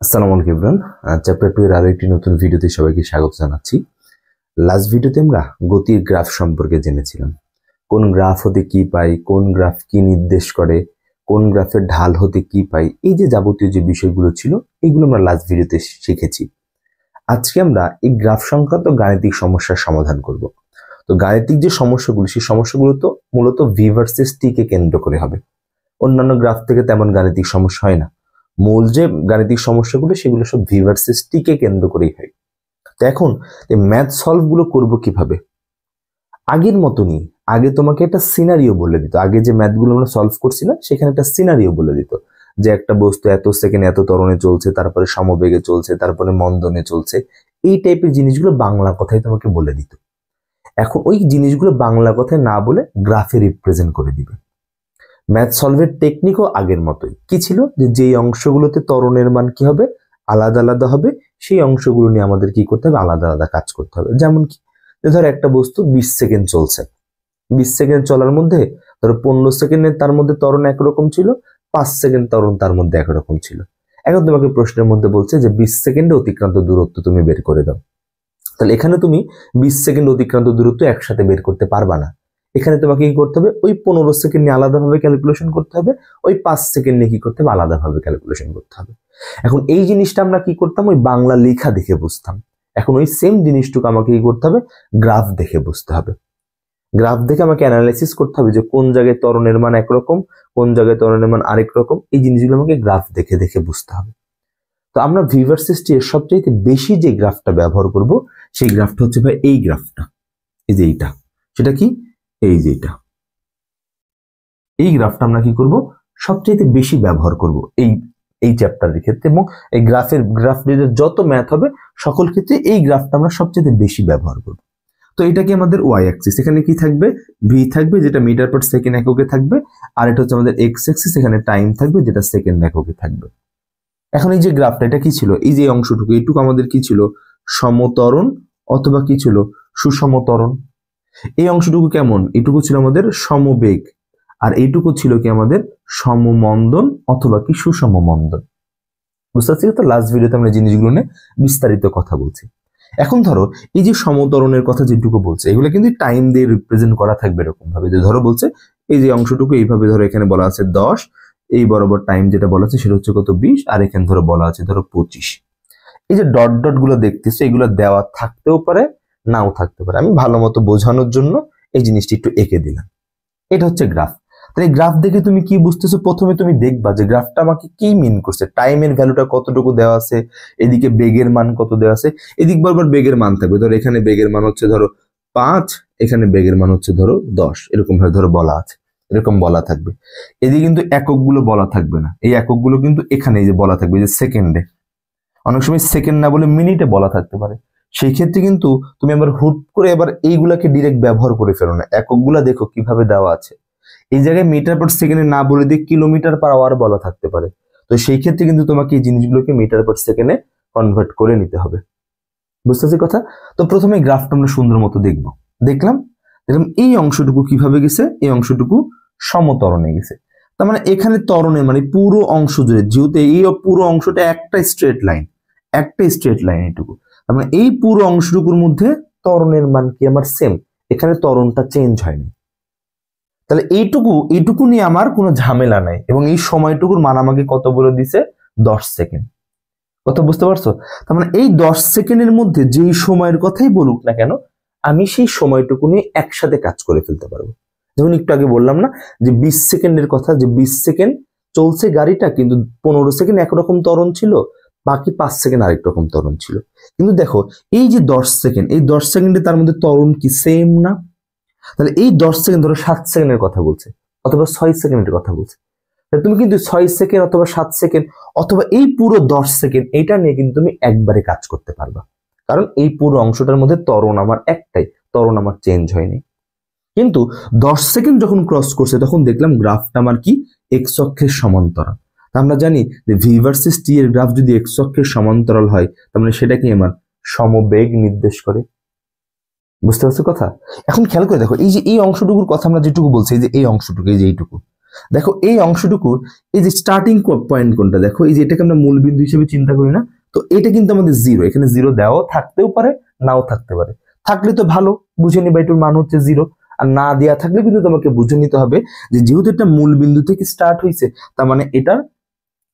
আসসালামু আলাইকুম everyone. Chapter 2 এর আরো একটি নতুন ভিডিওতে সবাইকে স্বাগত জানাচ্ছি। লাস্ট ভিডিওতে আমরা গতির গ্রাফ সম্পর্কে জেনেছিলাম। কোন গ্রাফ হতে কি পাই, কোন গ্রাফ কি নির্দেশ করে, কোন গ্রাফের ঢাল হতে কি পাই, এই যে যাবতীয় যে বিষয়গুলো ছিল এইগুলো আমরা লাস্ট ভিডিওতে শিখেছি। আজকে আমরা এই গ্রাফ সংক্রান্ত গাণিতিক সমস্যার সমাধান করব। তো গাণিতিক যে সমস্যাগুলো সেই সমস্যাগুলো তো মূলত ভি ভার্সেস টি কে কেন্দ্র করে হবে। অন্যান্য গ্রাফ থেকে তেমন গাণিতিক সমস্যা হয় না। মূল যে গাণিতিক সমস্যাগুলো সেগুলো সব ভি ভার্সেস টি কে কেন্দ্র করেই হয়। তো এখন এই ম্যাথ সলভ গুলো করবো কিভাবে? আগের মতনই আগে তোমাকে একটা সিনারিও বলে দিত। আগে যে ম্যাথগুলো আমরা সলভ করছি না সেখানে একটা সিনারিও বলে দিত যে একটা বস্তু এত সেকেন্ড এত ত্বরণে চলছে, তারপরে সমবেগে চলছে, তারপরে মন্দনে চলছে। এই টাইপের জিনিসগুলো বাংলা কথায় তোমাকে বলে দিত। এখন ওই জিনিসগুলো বাংলা কথায় না বলে গ্রাফে রিপ্রেজেন্ট করে দিবে। ম্যাথ সলভের টেকনিকও আগের মতোই। কি ছিল যে যেই অংশগুলোতে ত্বরণের মান কি হবে আলাদা আলাদা হবে, সেই অংশগুলো নিয়ে আমাদের কি করতে হবে, আলাদা আলাদা কাজ করতে হবে। যেমন কি, ধর একটা বস্তু 20 সেকেন্ড চলছে, 20 সেকেন্ড চলার মধ্যে ধরো 15 সেকেন্ডে তার মধ্যে ত্বরণ একরকম ছিল, 5 সেকেন্ড ত্বরণ তার মধ্যে একরকম ছিল। এখন তোমাকে প্রশ্নের মধ্যে বলছে যে 20 সেকেন্ডে অতিক্রান্ত দূরত্ব তুমি বের করে দাও। তাহলে এখানে তুমি 20 সেকেন্ড অতিক্রান্ত দূরত্ব একসাথে বের করতে পারবা না। এখানে তোমাকে কি করতে হবে, ওই 15 সেকেন্ড নিয়ে আলাদাভাবে ক্যালকুলেশন করতে হবে, ওই 5 সেকেন্ড নিয়ে কি করতে হবে, আলাদাভাবে ক্যালকুলেশন করতে হবে। এখন এই জিনিসটা আমরা কি করতাম, ওই বাংলা লেখা দেখে বুঝতাম। এখন ওই সেম জিনিসটুকু আমাকে কি করতে হবে, গ্রাফ দেখে বুঝতে হবে। গ্রাফ দেখে আমাকে অ্যানালাইসিস করতে হবে যে কোন জায়গায় ত্বরণের মান একরকম, কোন জায়গায় ত্বরণের মান আরেক রকম। এই জিনিসগুলো আমাকে গ্রাফ দেখে দেখে বুঝতে হবে। তো আমরা ভি ভার্সেস টি এর সবচেয়ে বেশি যে গ্রাফটা ব্যবহার করব সেই গ্রাফটা হচ্ছে ভাই এই গ্রাফটা, এই যে এইটা। সেটা কি, এই যে এটা। এই গ্রাফটা আমরা কি করব, সবচেয়ে বেশি ব্যবহার করব এই চ্যাপ্টারের ক্ষেত্রে, এবং এই গ্রাফ রিলেটেড যত ম্যাথ হবে সকল ক্ষেত্রে এই গ্রাফটা আমরা সবচেয়ে বেশি ব্যবহার করব। তো এটা কি আমাদের ওয়াই অ্যাক্সিস, এখানে কি থাকবে, ভি থাকবে যেটা মিটার পার সেকেন্ড এককে থাকবে, আর এটা হচ্ছে আমাদের এক্স অ্যাক্সিস, এখানে টাইম থাকবে যেটা সেকেন্ড এককে থাকবে। এখন এই যে গ্রাফটা এটা কি ছিল, এই যে অংশটুকু এইটুকু আমাদের কি ছিল, সমত্বরণ অথবা কি ছিল, সুষমত্বরণ। এই অংশটুকু কেমন, এইটুকু ছিল আমাদের সমবেগ, আর এইটুকু ছিল কি আমাদের সমমন্দন অথবা কি সুষম মন্দন। বুঝতে পারছি তো? লাস্ট ভিডিওতে আমরা জিনিসগুলো নিয়ে বিস্তারিত কথা বলছি। এখন ধরো এই যে সমত্বরণের কথা যেটুকু বলছে এগুলো কিন্তু টাইম দিয়ে রিপ্রেজেন্ট করা থাকবে এরকম ভাবে, যে ধরো বলছে এই যে অংশটুকু এইভাবে ধরো এখানে বলা আছে 10, এই বরাবর টাইম যেটা বলা আছে সেটা হচ্ছে কত 20, আর এখানে ধরো বলা আছে ধরো 25। এই যে ডট ডট গুলো দেখতেছো এগুলো দেওয়া থাকতেও পারে নাও থাকতে পারে। আমি ভালো মতো বোঝানোর জন্য এই জিনিসটি একটু এঁকে দিলাম। এটা হচ্ছে গ্রাফ। তাহলে গ্রাফ দেখে তুমি কি বুঝতেছো, প্রথমে তুমি দেখবা যে গ্রাফটা আমাকে কি মিন করছে, টাইমের ভ্যালুটা কতটুকু দেওয়া আছে, এদিকে বেগের মান কত দেওয়া আছে, এদিক বরাবর বেগের মান থাকবে। ধরো এখানে বেগের মান হচ্ছে ধরো 5, এখানে বেগের মান হচ্ছে ধরো 10, এরকম ভাবে ধরো বলা আছে, এরকম বলা থাকবে। এদিকে কিন্তু এককগুলো বলা থাকবে না, এই এককগুলো কিন্তু এখানে এই যে বলা থাকবে যে সেকেন্ডে, অনেক সময় সেকেন্ড না বলে মিনিটে বলা থাকতে পারে। সেই ক্ষেত্রে কিন্তু তুমি আবার হুট করে এবার এইগুলাকে ডিরেক্ট ব্যবহার করে ফেলো না, এককগুলা দেখো কিভাবে দেওয়া আছে। এই জায়গায় মিটার পার সেকেন্ডে না বলে দিয়ে কিলোমিটার পার আওয়ার বলা থাকতে পারে। তো সেই ক্ষেত্রে কিন্তু তোমাকে এই জিনিসগুলোকে মিটার পার সেকেন্ডে কনভার্ট করে নিতে হবে। বুঝতে পারছি কথা? তো প্রথমে গ্রাফটা আমরা সুন্দর মতো দেখলাম দেখলাম এই অংশটুকু কিভাবে গেছে, এই অংশটুকু সমত্বরণে গেছে। তার মানে এখানে ত্বরণের মানে পুরো অংশ জুড়ে, যেহেতু এই পুরো অংশটা একটা স্ট্রেট লাইন, এইটুকু, তার মানে এই পুরো অংশটুকুর মধ্যে ত্বরণের মান কি আমার সেম, এখানে ত্বরণটা চেঞ্জ হয়নি। তাহলে এইটুকু নিয়ে আমার কোনো ঝামেলা নাই, এবং এই সময়টুকুর মান আমাকে কত বলে দিছে, 10 সেকেন্ড। কথা বুঝতে পারছো? তার মানে এই 10 সেকেন্ডের মধ্যে যেই সময়ের কথাই বলুক না কেন আমি সেই সময়টুকু নিয়ে একসাথে কাজ করে ফেলতে পারবো। যেমন একটু আগে বললাম না যে 20 সেকেন্ডের কথা, যে 20 সেকেন্ড চলছে গাড়িটা, কিন্তু 15 সেকেন্ড একরকম ত্বরণ ছিল, বাকি 5 সেকেন্ড আরেক রকম ত্বরণ ছিল। কিন্তু দেখো এই যে 10 সেকেন্ড, এই 10 সেকেন্ডে তার মধ্যে ত্বরণ কি সেম না? তাহলে এই 10 সেকেন্ড ধরো 7 সেকেন্ডের কথা বলছে অথবা 6 সেকেন্ডের কথা বলছে, তুমি কিন্তু 6 সেকেন্ড অথবা 7 সেকেন্ড অথবা এই পুরো 10 সেকেন্ড এটা নিয়ে কিন্তু তুমি একবারে কাজ করতে পারবা, কারণ এই পুরো অংশটার মধ্যে ত্বরণ আমার একটাই, ত্বরণ আমার চেঞ্জ হয়নি। কিন্তু 10 সেকেন্ড যখন ক্রস করছে তখন দেখলাম গ্রাফটা আমার কি, এক্স অক্ষের সমান্তরাল। আমরা জানি যে ভি ভার্সেস টি এর গ্রাফ যদি এক্স অক্ষের সমান্তরাল হয় তার মানে সেটা কি আমার সমবেগ নির্দেশ করে। বুঝতে পারছো কথা? এখন খেয়াল করে দেখো এই যে এই অংশটুকুর কথা আমরা যেটুকু বলছি, এই যে এই অংশটুকু, এই যে এইটুকু, দেখো এই অংশটুকুর এই যে স্টার্টিং পয়েন্ট কোনটা, দেখো এই যে এটাকে আমরা মূল বিন্দু হিসেবে চিন্তা করি না, তো এটা কিন্তু আমাদের জিরো, এখানে জিরো দেওয়াও থাকতেও পারে নাও থাকতে পারে, থাকলে তো ভালো, বুঝে নিবা এটার মান হচ্ছে জিরো, আর না দেওয়া থাকলে কিন্তু তোমাকে বুঝে নিতে হবে যে যেহেতু এটা মূল বিন্দু থেকে স্টার্ট হয়েছে, তার মানে এটার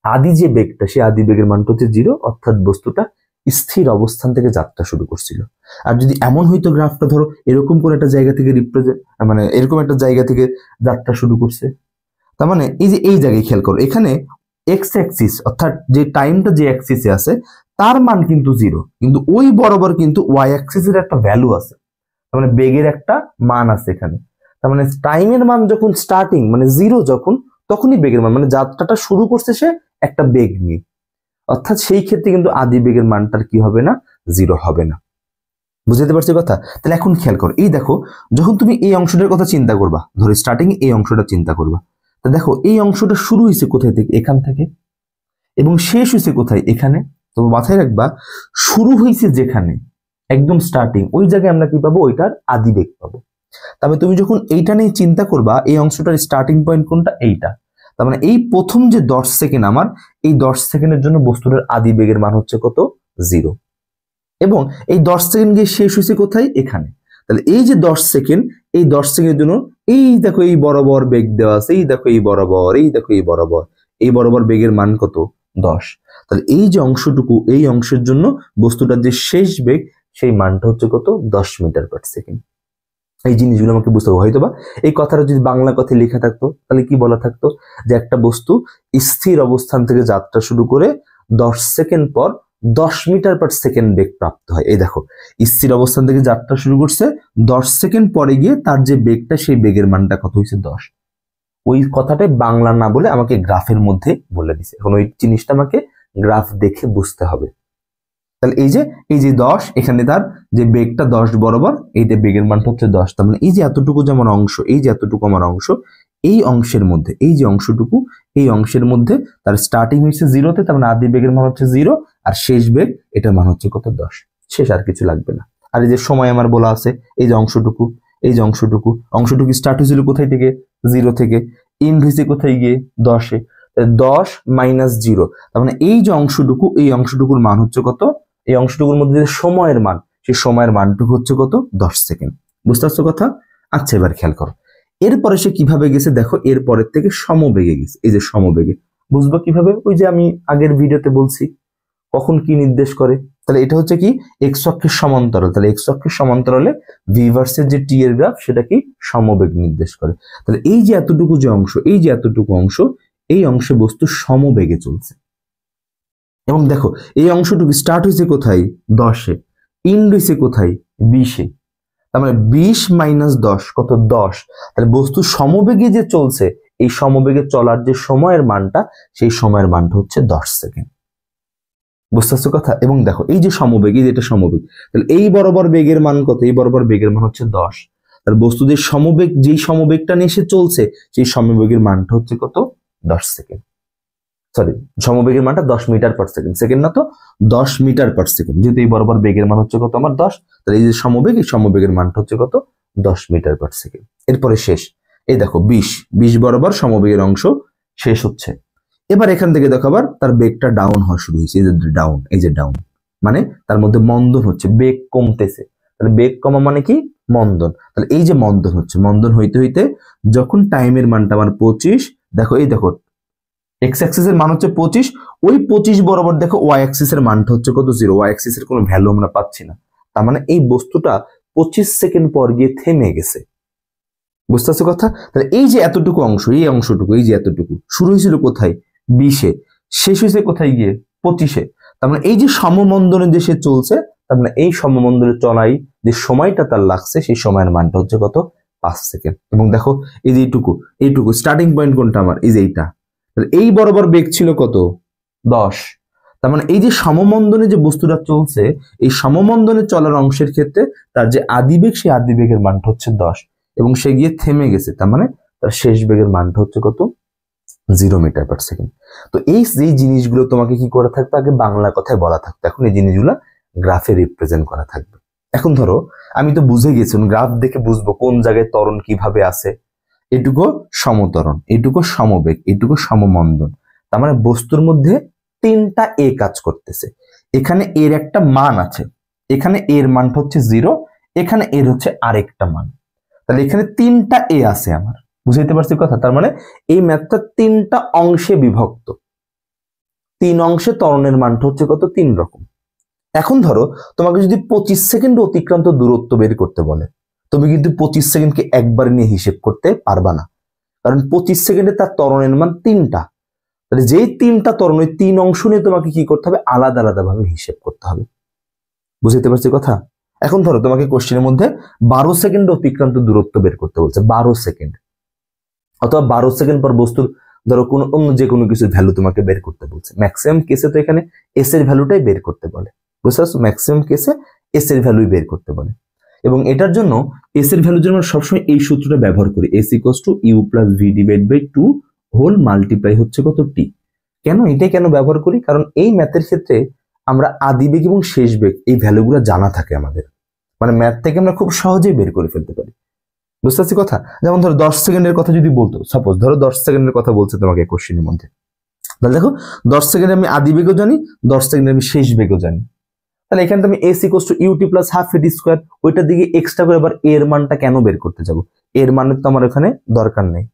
আদি যে বেগটা, সেই আদি বেগের মানটা হচ্ছে জিরো, অর্থাৎ বস্তুটা স্থির অবস্থান থেকে যাত্রা শুরু করছিল। আর যদি এমন হইতো গ্রাফটা ধরো এরকম কোন একটা জায়গা থেকে মানে এরকম একটা জায়গা থেকে যাত্রা শুরু করছে, তার মানে এই যে এই জায়গায় খেয়াল করো, এখানে এক্স অ্যাক্সিস অর্থাৎ যে টাইমটা যে অ্যাক্সিসে আছে তার মান কিন্তু জিরো, কিন্তু ওই বরাবর কিন্তু ওয়াই অ্যাক্সিসের একটা ভ্যালু আছে, তার মানে বেগের একটা মান আছে এখানে। তার মানে টাইমের মান যখন স্টার্টিং মানে জিরো যখন, তখনই বেগের মান, মানে যাত্রাটা শুরু করছে সে একটা বেগ নিয়ে, অর্থাৎ সেই ক্ষেত্রে কিন্তু আদি বেগের মানটার কি হবে না, জিরো হবে না। বুঝতে পারছি কথা? তাহলে এখন খেয়াল করো, এই দেখো যখন তুমি এই অংশটার কথা চিন্তা করবা, ধরো স্টার্টিং এই অংশটা চিন্তা করবা, তো দেখো এই অংশটা শুরু হয়েছে কোথায় থেকে, এখান থেকে, এবং শেষ হয়েছে কোথায়, এখানে। তো মাথায় রাখবা শুরু হয়েছে যেখানে একদম স্টার্টিং, ওই জায়গায় আমরা কি পাবো, ওইটার আদি বেগ পাবো। তবে তুমি যখন এইটা নিয়ে চিন্তা করবা, এই অংশটার স্টার্টিং পয়েন্ট কোনটা, এইটা, তার মানে এই প্রথম যে 10 সেকেন্ড আমার, এই 10 সেকেন্ডের জন্য বস্তুটার আদি বেগের মান হচ্ছে কত, জিরো, এবং এই 10 সেকেন্ড গিয়ে শেষ হয়েছে কোথায়, এখানে। তাহলে এই যে 10 সেকেন্ড, এই 10 সেকেন্ডের জন্য এই দেখো এই বরাবর বেগ দেওয়া আছে, এই দেখো এই বরাবর, এই দেখো এই বরাবর, এই বরাবর বেগের মান কত, 10। তাহলে এই যে অংশটুকু, এই অংশের জন্য বস্তুটার যে শেষ বেগ, সেই মানটা হচ্ছে কত, 10 মিটার পার সেকেন্ড। এই জিনিসগুলো আমাকে বুঝতে হবে। হয়তোবা এই কথাটা যদি বাংলা কথায় লেখা থাকতো তাহলে কি বলা থাকতো, যে একটা বস্তু স্থির অবস্থান থেকে যাত্রা শুরু করে 10 সেকেন্ড পর 10 মিটার পার সেকেন্ড বেগ প্রাপ্ত হয়। এই দেখো স্থির অবস্থান থেকে যাত্রা শুরু করছে, 10 সেকেন্ড পরে গিয়ে তার যে বেগটা, সেই বেগের মানটা কত হয়েছে, 10। ওই কথাটাই বাংলা না বলে আমাকে গ্রাফের মধ্যে বলে দিছে। এখন ওই জিনিসটা আমাকে গ্রাফ দেখে বুঝতে হবে। তাহলে এই যে 10, এখানে তার যে বেগটা 10 বরাবর, এইটা বেগের মানটা হচ্ছে 10। তার মানে এই যে এতটুকু যে আমার অংশ, এই যে এতটুকু আমার অংশ, এই অংশের মধ্যে, এই যে অংশটুকু, এই অংশের মধ্যে তার স্টার্টিং হচ্ছে জিরোতে, তার মানে আদি বেগের মান হচ্ছে জিরো, আর শেষ বেগ এটার মান হচ্ছে কত, 10। শেষ, আর কিছু লাগবে না। আর এই যে সময় আমার বলা আছে, এই যে অংশটুকু, এই যে অংশটুকু স্টার্ট হয়েছিল কোথায় থেকে, জিরো থেকে, এন্ড হয়েছে কোথায় গিয়ে, 10-এ। 10 মাইনাস জিরো, তার মানে এই যে অংশটুকু, এই অংশটুকুর মান হচ্ছে কত, এই অংশটুকুর মধ্যে যে সময়ের মান, সেই সময়ের মানটুকু হচ্ছে কত, 10 সেকেন্ড। বুঝতে পারছো কথা? আচ্ছা, এবার খেয়াল করো এরপরে সে কিভাবে গেছে, দেখো এরপরের থেকে সমবেগে গেছে। এই যে সমবেগে, বুঝবো কিভাবে, ওই যে আমি আগের ভিডিওতে বলছি কখন কি নির্দেশ করে। তাহলে এটা হচ্ছে কি, এক্স অক্ষের সমান্তরাল, তাহলে এক্স অক্ষের সমান্তরালে ভিভার্সের যে টি এর গ্রাফ, সেটা কি সমবেগ নির্দেশ করে। তাহলে এই যে এতটুকু যে অংশ, এই যে এতটুকু অংশ, এই অংশে বস্তু সমবেগে চলছে। এবং দেখো এই অংশটুকু স্টার্ট হয়েছে কোথায়, 10-এ, এন্ড হয়েছে কোথায়, 20-এ। তার মানে 20 মাইনাস 10 কত, 10। তাহলে বস্তু সমবেগে যে চলছে, এই সমবেগে চলার যে সময়ের মানটা, সেই সময়ের মানটা হচ্ছে 10 সেকেন্ড। বুঝতে পারছো কথা? এবং দেখো এই যে সমবেগ, এই যে এটা সমবেগ, তাহলে এই বরাবর বেগের মান কত, এই বরাবর বেগের মান হচ্ছে 10। তাহলে বস্তু যে সমবেগ, যেই সমবেগটা নিয়ে এসে চলছে, সেই সমবেগের মানটা হচ্ছে কত, 10 সেকেন্ড। সরি, সমবেগের মানটা 10 মিটার পার সেকেন্ড, সেকেন্ড না তো, 10 মিটার পার সেকেন্ড। যেহেতু এই বরাবর বেগের মান হচ্ছে কত আমার 10, তাহলে এই যে সমবেগ, এই সমবেগের মানটা হচ্ছে কত, 10 মিটার পার সেকেন্ড। এরপরে শেষ, এই দেখো 20 বরাবর সমবেগের অংশ শেষ হচ্ছে। এবার এখান থেকে দেখো আবার তার বেগটা ডাউন হওয়া শুরু হয়েছে, এই যে ডাউন, এই যে ডাউন, মানে তার মধ্যে মন্দন হচ্ছে, বেগ কমতেছে। তাহলে বেগ কমা মানে কি, মন্দন। তাহলে এই যে মন্দন হচ্ছে, মন্দন হইতে হইতে যখন টাইমের মানটা আমার 25, দেখো এই দেখো এক্স অ্যাক্সিস এর মান হচ্ছে 25, ওই 25 বরাবর দেখো ওয়াই অ্যাক্সিস এর মানটা হচ্ছে কত, 0। ওয়াই অ্যাক্সিস এর কোনো ভ্যালু আমরা পাচ্ছি না, তার মানে এই বস্তুটা 25 সেকেন্ড পর গিয়ে থেমে গেছে। বুঝতে পারছো কথা? তাহলে এই যে এতটুকু অংশ, এই অংশটুকু, এই যে এতটুকু শুরু হয়েছিল কোথায়, 20-এ, শেষ হয়েছে কোথায় গিয়ে, 25-এ। তার মানে এই যে সমমন্দনে যে সে চলছে, তার মানে এই সমমন্দনে চলাই যে সময়টা তার লাগছে, সেই সময়ের মানটা হচ্ছে কত, 5 সেকেন্ড। এবং দেখো এই যে এইটুকু স্টার্টিং পয়েন্ট কোনটা আমার, এই যে এইটা, এই বরাবর বেগ ছিল কত, 10। তার মানে এই যে সমমন্দনে যে বস্তুটা চলছে, এই সমমন্দনে চলার অংশের ক্ষেত্রে তার যে আদিবেগ, সেই আদিবেগের মানটা হচ্ছে 10, এবং সে গিয়ে থেমে গেছে। তার মানে তার শেষ বেগের মানটা হচ্ছে কত, 0 মিটার পার সেকেন্ড। তো এই যে জিনিসগুলো তোমাকে কি করা থাকতো, আগে বাংলা কথায় বলা থাকতো, এখন এই জিনিসগুলো গ্রাফে রিপ্রেজেন্ট করা থাকবে। এখন ধরো আমি তো বুঝে গেছি, গ্রাফ দেখে বুঝবো কোন জায়গায় ত্বরণ কিভাবে আছে। এটুকু সমতরণ, এটুকু সমবেগ, এটুকু সমমন্দন। তার মানে বস্তুর মধ্যে তিনটা এ কাজ করতেছে। এখানে এর একটা মান আছে, এখানে এর মানটা হচ্ছে 0, এখানে এর হচ্ছে আরেকটা মান। তাহলে এখানে তিনটা এ আছে আমার, বুঝাইতে পারছি কথা? তার মানে এই ম্যাথটা তিনটা অংশে বিভক্ত, 3 অংশে ত্বরণের মানটা হচ্ছে কত? 3 রকম। এখন ধরো তোমাকে যদি 25 সেকেন্ড অতিক্রান্ত দূরত্ব বের করতে বলে, তুমি কিন্তু 25 সেকেন্ডকে একবার নিয়ে হিসেব করতে পারবা না, কারণ 25 সেকেন্ডে তার ত্বরণের মান 3টা। তাহলে যেই 3টা ত্বরণ, ওই 3 অংশ নিয়ে তোমাকে কি করতে হবে? আলাদা আলাদা ভাবে হিসেব করতে হবে। বুঝতে পারছি কথা? এখন ধরো তোমাকে কোশ্চেনের মধ্যে 12 সেকেন্ড অতিক্রান্ত দূরত্ব বের করতে বলছে, 12 সেকেন্ড, অথবা 12 সেকেন্ড পর বস্তুর ধরো কোনো অন্য যে কোনো কিছুর ভ্যালু তোমাকে বের করতে বলছে। ম্যাক্সিমাম কেসে তো এখানে এস এর ভ্যালুটাই বের করতে বলে, বুঝতে পারছো? ম্যাক্সিমাম কেসে এস এর ভ্যালুই বের করতে বলে, এবং এটার জন্য এস এর ভ্যালুর জন্য সবসময় এই সূত্রটা ব্যবহার করি, S equals to you plus V divide by 2 whole multiply হচ্ছে কত? টি। কেন এটাই কেন ব্যবহার করি? কারণ এই ম্যাথের ক্ষেত্রে আমরা আদি বেগ এবং শেষ বেগ এই ভ্যালুগুলো জানা থাকে আমাদের, মানে ম্যাথ থেকে আমরা খুব সহজেই বের করে ফেলতে পারি। বুঝতে পারছি কথা? যেমন ধরো 10 সেকেন্ডের কথা যদি বলতো, সাপোজ ধরো 10 সেকেন্ডের কথা বলছে তোমাকে কোশ্চেনের মধ্যে, তাহলে দেখো 10 সেকেন্ডে আমি আদি বেগও জানি, 10 সেকেন্ডে আমি শেষ বেগও জানি। তাহলে এখানে তো আমি S equals to U T plus half A T square, ওইটার দিকে এক্সট্রা করে আবার এর মানটা কেন বের করতে যাব? এর মানের তো আমার এখানে দরকার নেই।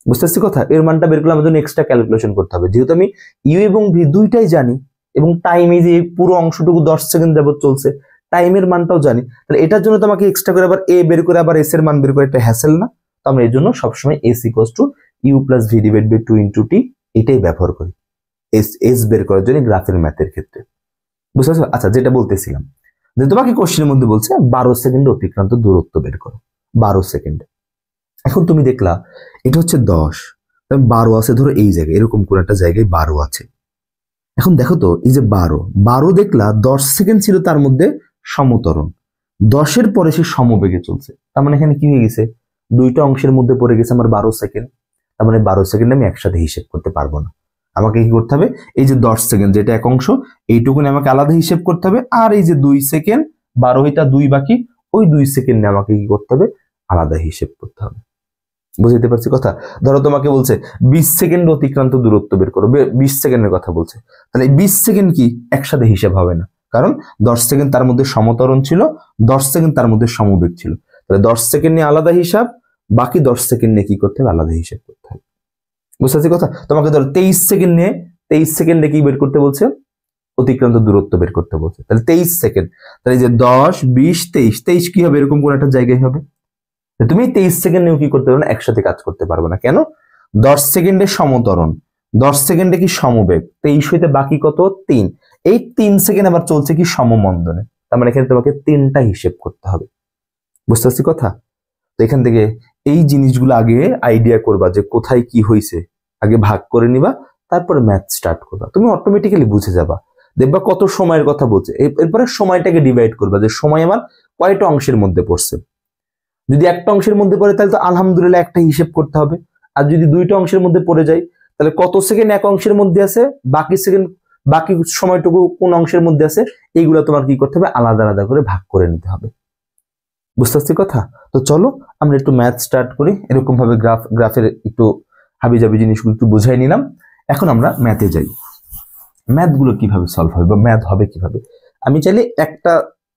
বুঝতে পারছি কথা? এর মানটা বের করলে আমার জন্য এক্সট্রা ক্যালকুলেশন করতে হবে, যেহেতু আমি ইউ এবং ভি দুইটাই জানি, এবং টাইম এই যে পুরো অংশটুকু 10 সেকেন্ড যাবত চলছে, টাইমের মানটাও জানি, তাহলে এটার জন্য তোমাকে এক্সট্রা করে আবার এ বের করে আবার এস এর মান বের করে, একটা হ্যাসেল না? তো আমরা এর জন্য সবসময় S equals to you plus V divide by 2 into T এটাই ব্যবহার করি এস বের করার জন্য গ্রাফের ম্যাথের ক্ষেত্রে। বুঝতে পারছো? আচ্ছা, যেটা বলতেছিলাম যে তোমাকে কোশ্চেনের মধ্যে বলছে 12 সেকেন্ড অতিক্রান্ত দূরত্ব বের করো, 12 সেকেন্ড। এখন তুমি দেখলা এটা হচ্ছে 10, 12 আছে ধরো এই জায়গায়, এরকম কোন একটা জায়গায় 12 আছে। এখন দেখো তো এই যে 12 দেখলা 10 সেকেন্ড ছিল তার মধ্যে সমতরণ, 10-এর পরে সে সমবেগে চলছে। তার মানে এখানে কি হয়ে গেছে? দুইটা অংশের মধ্যে পড়ে গেছে আমার 12 সেকেন্ড। তার মানে 12 সেকেন্ড আমি একসাথে হিসেব করতে পারবো না, আমাকে কি করতে হবে? এই যে 10 সেকেন্ড যেটা এক অংশ, এইটুকুনি আমাকে আলাদা হিসেব করতে হবে, আর এই যে 2 সেকেন্ড 12 হইতা 2 বাকি, ওই 2 সেকেন্ডে আমাকে কি করতে হবে? আলাদা হিসেব করতে হবে। বুঝতে পারছি কথা? ধরো তোমাকে বলছে 20 সেকেন্ড অতিক্রান্ত দূরত্ব বের করো, 20 সেকেন্ডের কথা বলছে, তাহলে 20 সেকেন্ড কি একসাথে হিসাব হবে না, কারণ 10 সেকেন্ড তার মধ্যে সমতরণ ছিল, 10 সেকেন্ড তার মধ্যে সমবেগ ছিল। তাহলে 10 সেকেন্ড নিয়ে আলাদা হিসাব, বাকি 10 সেকেন্ড নিয়ে কি করতে হবে? আলাদা হিসাব করতে হবে। বুঝতে পারছি কথা? তোমাকে ধরো 23 সেকেন্ড নিয়ে 23 সেকেন্ডে কি বের করতে বলছে? অতিক্রান্ত দূরত্ব বের করতে বলছে। তাহলে 23 সেকেন্ড, তাহলে যে 10 20 23, 23 কি হবে? এরকম কোন একটা জায়গায় হবে। তুমি 23 সেকেন্ডেও কি করতে পারবে না? একসাথে কাজ করতে পারবে না। কেন? 10 সেকেন্ডে সমতরণ, 10 সেকেন্ডে কি সমবেগ, 23 হইতে বাকি কত? 3। এই 3 সেকেন্ড আবার চলছে কি? সমমন্দনে। তার মানে এখানে তোমাকে 3টা হিসেব করতে হবে। বুঝতে পারছি কথা? তো এখান থেকে এই জিনিসগুলো আগে আইডিয়া করবা যে কোথায় কি হয়েছে, আগে ভাগ করে নিবা, তারপরে ম্যাথ স্টার্ট করবা, তুমি অটোমেটিক্যালি বুঝে যাবা। দেখবা কত সময়ের কথা বলছে, এরপরে সময়টাকে ডিভাইড করবা যে সময় আমার কয়টা অংশের মধ্যে পড়ছে। যদি একটা অংশের মধ্যে পড়ে তাহলে তো আলহামদুলিল্লাহ একটা হিসেব করতে হবে, আর যদি দুইটা অংশের মধ্যে পড়ে যায় তাহলে কত সেকেন্ড এক অংশের মধ্যে আছে, বাকি সেকেন্ড বাকি সময়টুকু কোন অংশের মধ্যে আছে, এইগুলো তোমার কি করতে হবে? আলাদা আলাদা করে ভাগ করে নিতে হবে। বুঝতে পারছি কথা? তো চলো আমরা একটু ম্যাথ স্টার্ট করি। এরকম ভাবে গ্রাফের একটু হাবিজাবি জিনিসগুলো একটু বুঝাই নিলাম। এখন আমরা ম্যাথে যাই। ম্যাথগুলো কিভাবে সলভ হবে বা ম্যাথ হবে কিভাবে? আমি চাইলে একটা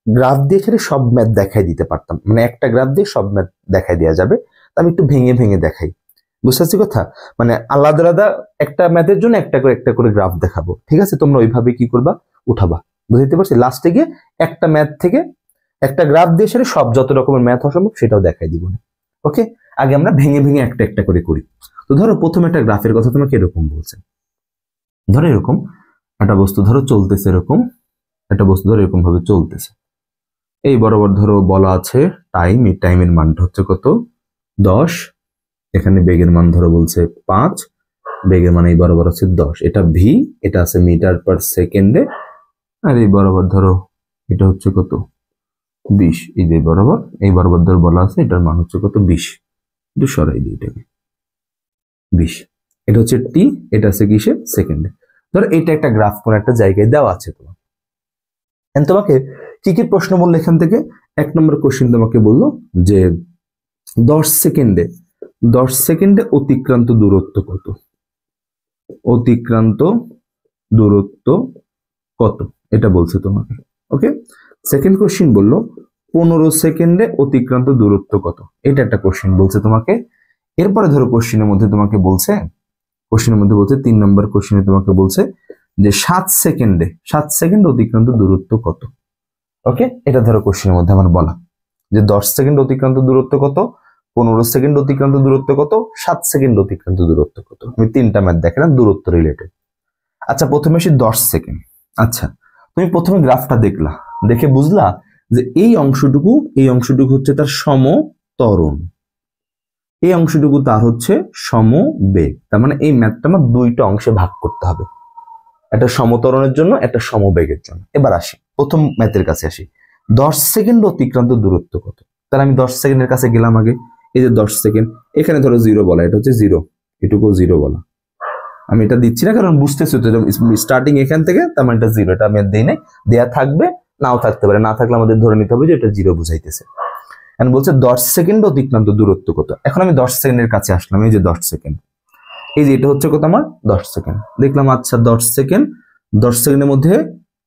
গ্রাফ দিয়ে খেলে সব ম্যাথ দেখাই দিতে পারতাম, মানে একটা গ্রাফ দিয়ে সব ম্যাথ দেখাই দেওয়া যাবে। আমি একটু ভেঙে ভেঙে দেখাই। বুঝতে পারছি কথা? মানে আলাদা আলাদা একটা ম্যাথের জন্য একটা করে গ্রাফ দেখাবো, ঠিক আছে? তোমরা ওইভাবে কি করবা? উঠাবা। বুঝতে পারছি? লাস্টে গিয়ে একটা ম্যাথ থেকে একটা গ্রাফ দিয়ে সেরে সব যত রকমের ম্যাথ হওয়া সম্ভব সেটাও দেখাই দিব না। ওকে, আগে আমরা ভেঙে ভেঙে একটা একটা করে করি। তো ধরো প্রথমে একটা গ্রাফের কথা তোমাকে এরকম বলছে, ধরো এরকম একটা বস্তু ধরো চলতেছে, এরকম একটা বস্তু ধরো এরকম ভাবে চলতেছে, এই বরাবর ধরো বলা আছে টাইম, এই টাইমের মানটা হচ্ছে কত? 10। এখানে বেগের মান ধরো বলছে 5, বেগের মান এই বরাবর আছে 10, এটা ভি, এটা আছে মিটার পার সেকেন্ডে, আর এই বরাবর ধরো এটা হচ্ছে কত? 20। এই বরাবর ধরো বলা আছে এটার মান হচ্ছে কত? 20। একটু সরাই দিই এটাকে, 20। এটা হচ্ছে টি, এটা আছে কিসে? সেকেন্ডে। ধরো এটা একটা গ্রাফ কোন একটা জায়গায় দেওয়া আছে তোমার। তোমাকে কি কি প্রশ্ন বললো এখান থেকে? 1 নম্বর কোশ্চেন তোমাকে বললো যে 10 সেকেন্ডে 10 সেকেন্ডে অতিক্রান্ত দূরত্ব কত, অতিক্রান্ত দূরত্ব কত এটা বলছে তোমাকে। ওকে, সেকেন্ড কোশ্চেন বললো 15 সেকেন্ডে অতিক্রান্ত দূরত্ব কত, এটা একটা কোশ্চেন বলছে তোমাকে। এরপরে ধরো কোশ্চেনের মধ্যে তোমাকে বলছে, কোশ্চেনের মধ্যে বলছে 3 নম্বর কোশ্চেনে তোমাকে বলছে যে 7 সেকেন্ড অতিক্রান্ত দূরত্ব কত। ওকে, এটা ধরো কোশ্চেনের মধ্যে আমার বলা যে 10 সেকেন্ড অতিক্রান্ত দূরত্ব কত, 15 সেকেন্ড অতিক্রান্ত দূরত্ব কত, 7 সেকেন্ড অতিক্রান্ত দূরত্ব কত। আমি 3টা ম্যাথ দেখালাম দূরত্ব রিলেটেড। আচ্ছা প্রথমে আসি 10 সেকেন্ড। আচ্ছা তুমি প্রথমে গ্রাফটা দেখলা, দেখে বুঝলা যে এই অংশটুকু হচ্ছে তার সমত্বরণ, এই অংশটুকু তার হচ্ছে সমবেগ। তার মানে এই ম্যাথটা আমার দুইটা অংশে ভাগ করতে হবে, একটা সমত্বরণের জন্য একটা সমবেগের জন্য। এবার আসি প্রথম ম্যাথের কাছে আসি, 10 সেকেন্ড অতিক্রান্ত দূরত্ব কত। তাহলে আমি 10 সেকেন্ডের কাছে গেলাম আগে, এই যে 10 সেকেন্ড, এখানে ধরো 0 বলা, এটা হচ্ছে 0, এটুকু 0 বলা। আমি এটা দিচ্ছি না কারণ বুঝতেছি তো স্টার্টিং এখান থেকে, তার মানে এটা 0, এটা আমি দেই নাই, দেয়া থাকবে নাও থাকতে পারে, না থাকলে আমাদের ধরে নিতে হবে যে এটা 0 বুঝাইতেছে। এখন বলছে 10 সেকেন্ড অতিক্রান্ত দূরত্ব কত। এখন আমি 10 সেকেন্ডের কাছে আসলাম, এই যে 10 সেকেন্ড, এই যে এটা হচ্ছে কত আমার 10 সেকেন্ড। দেখলাম আচ্ছা 10 সেকেন্ডের মধ্যে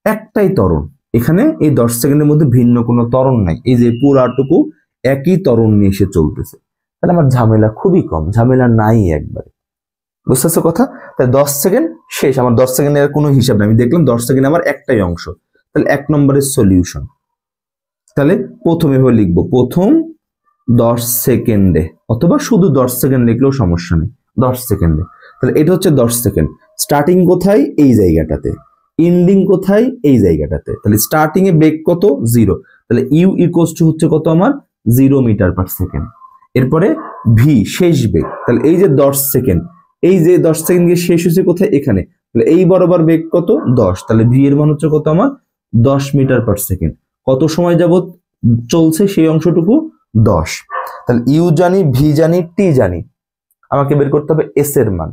একটাই ত্বরণ, এখানে এই 10 সেকেন্ডের মধ্যে ভিন্ন কোনো ত্বরণ নাই, এই যে পুরাটুকু একই ত্বরণ নিয়ে এসে চলতেছে। তাহলে আমার ঝামেলা খুবই কম, ঝামেলা নাই একবারে, বুঝতেছো কথা। তাহলে 10 সেকেন্ড শেষ, আমার 10 সেকেন্ডের কোনো হিসাব নাই, আমি দেখলাম 10 সেকেন্ড আমার একটাই অংশ। তাহলে 1 নম্বরের সলিউশন, তাহলে প্রথমে লিখবো প্রথম 10 সেকেন্ডে, অথবা শুধু 10 সেকেন্ড লিখলেও সমস্যা নেই, 10 সেকেন্ডে। তাহলে এটা হচ্ছে 10 সেকেন্ড, স্টার্টিং কোথায় এই জায়গাটাতে, এন্ডিং কোথায় এই জায়গাটাতে। তাহলে স্টার্টিং এ বেগ কত 0, তাহলে ইউ ইকুয়ালস টু হচ্ছে কত আমার 0 মিটার পার সেকেন্ড। এরপরে ভি শেষ বেগ, তাহলে এই যে 10 সেকেন্ড, এই যে 10 সেকেন্ড গিয়ে শেষ হচ্ছে কোথায় এখানে, তাহলে এই বরাবর বেগ কত 10, তাহলে ভি এর মান হচ্ছে কত আমার 10 মিটার পার সেকেন্ড। কত সময় যাবত চলছে সেই অংশটুকু 10। তাহলে ইউ জানি, ভি জানি, টি জানি, আমাকে বের করতে হবে এস এর মান।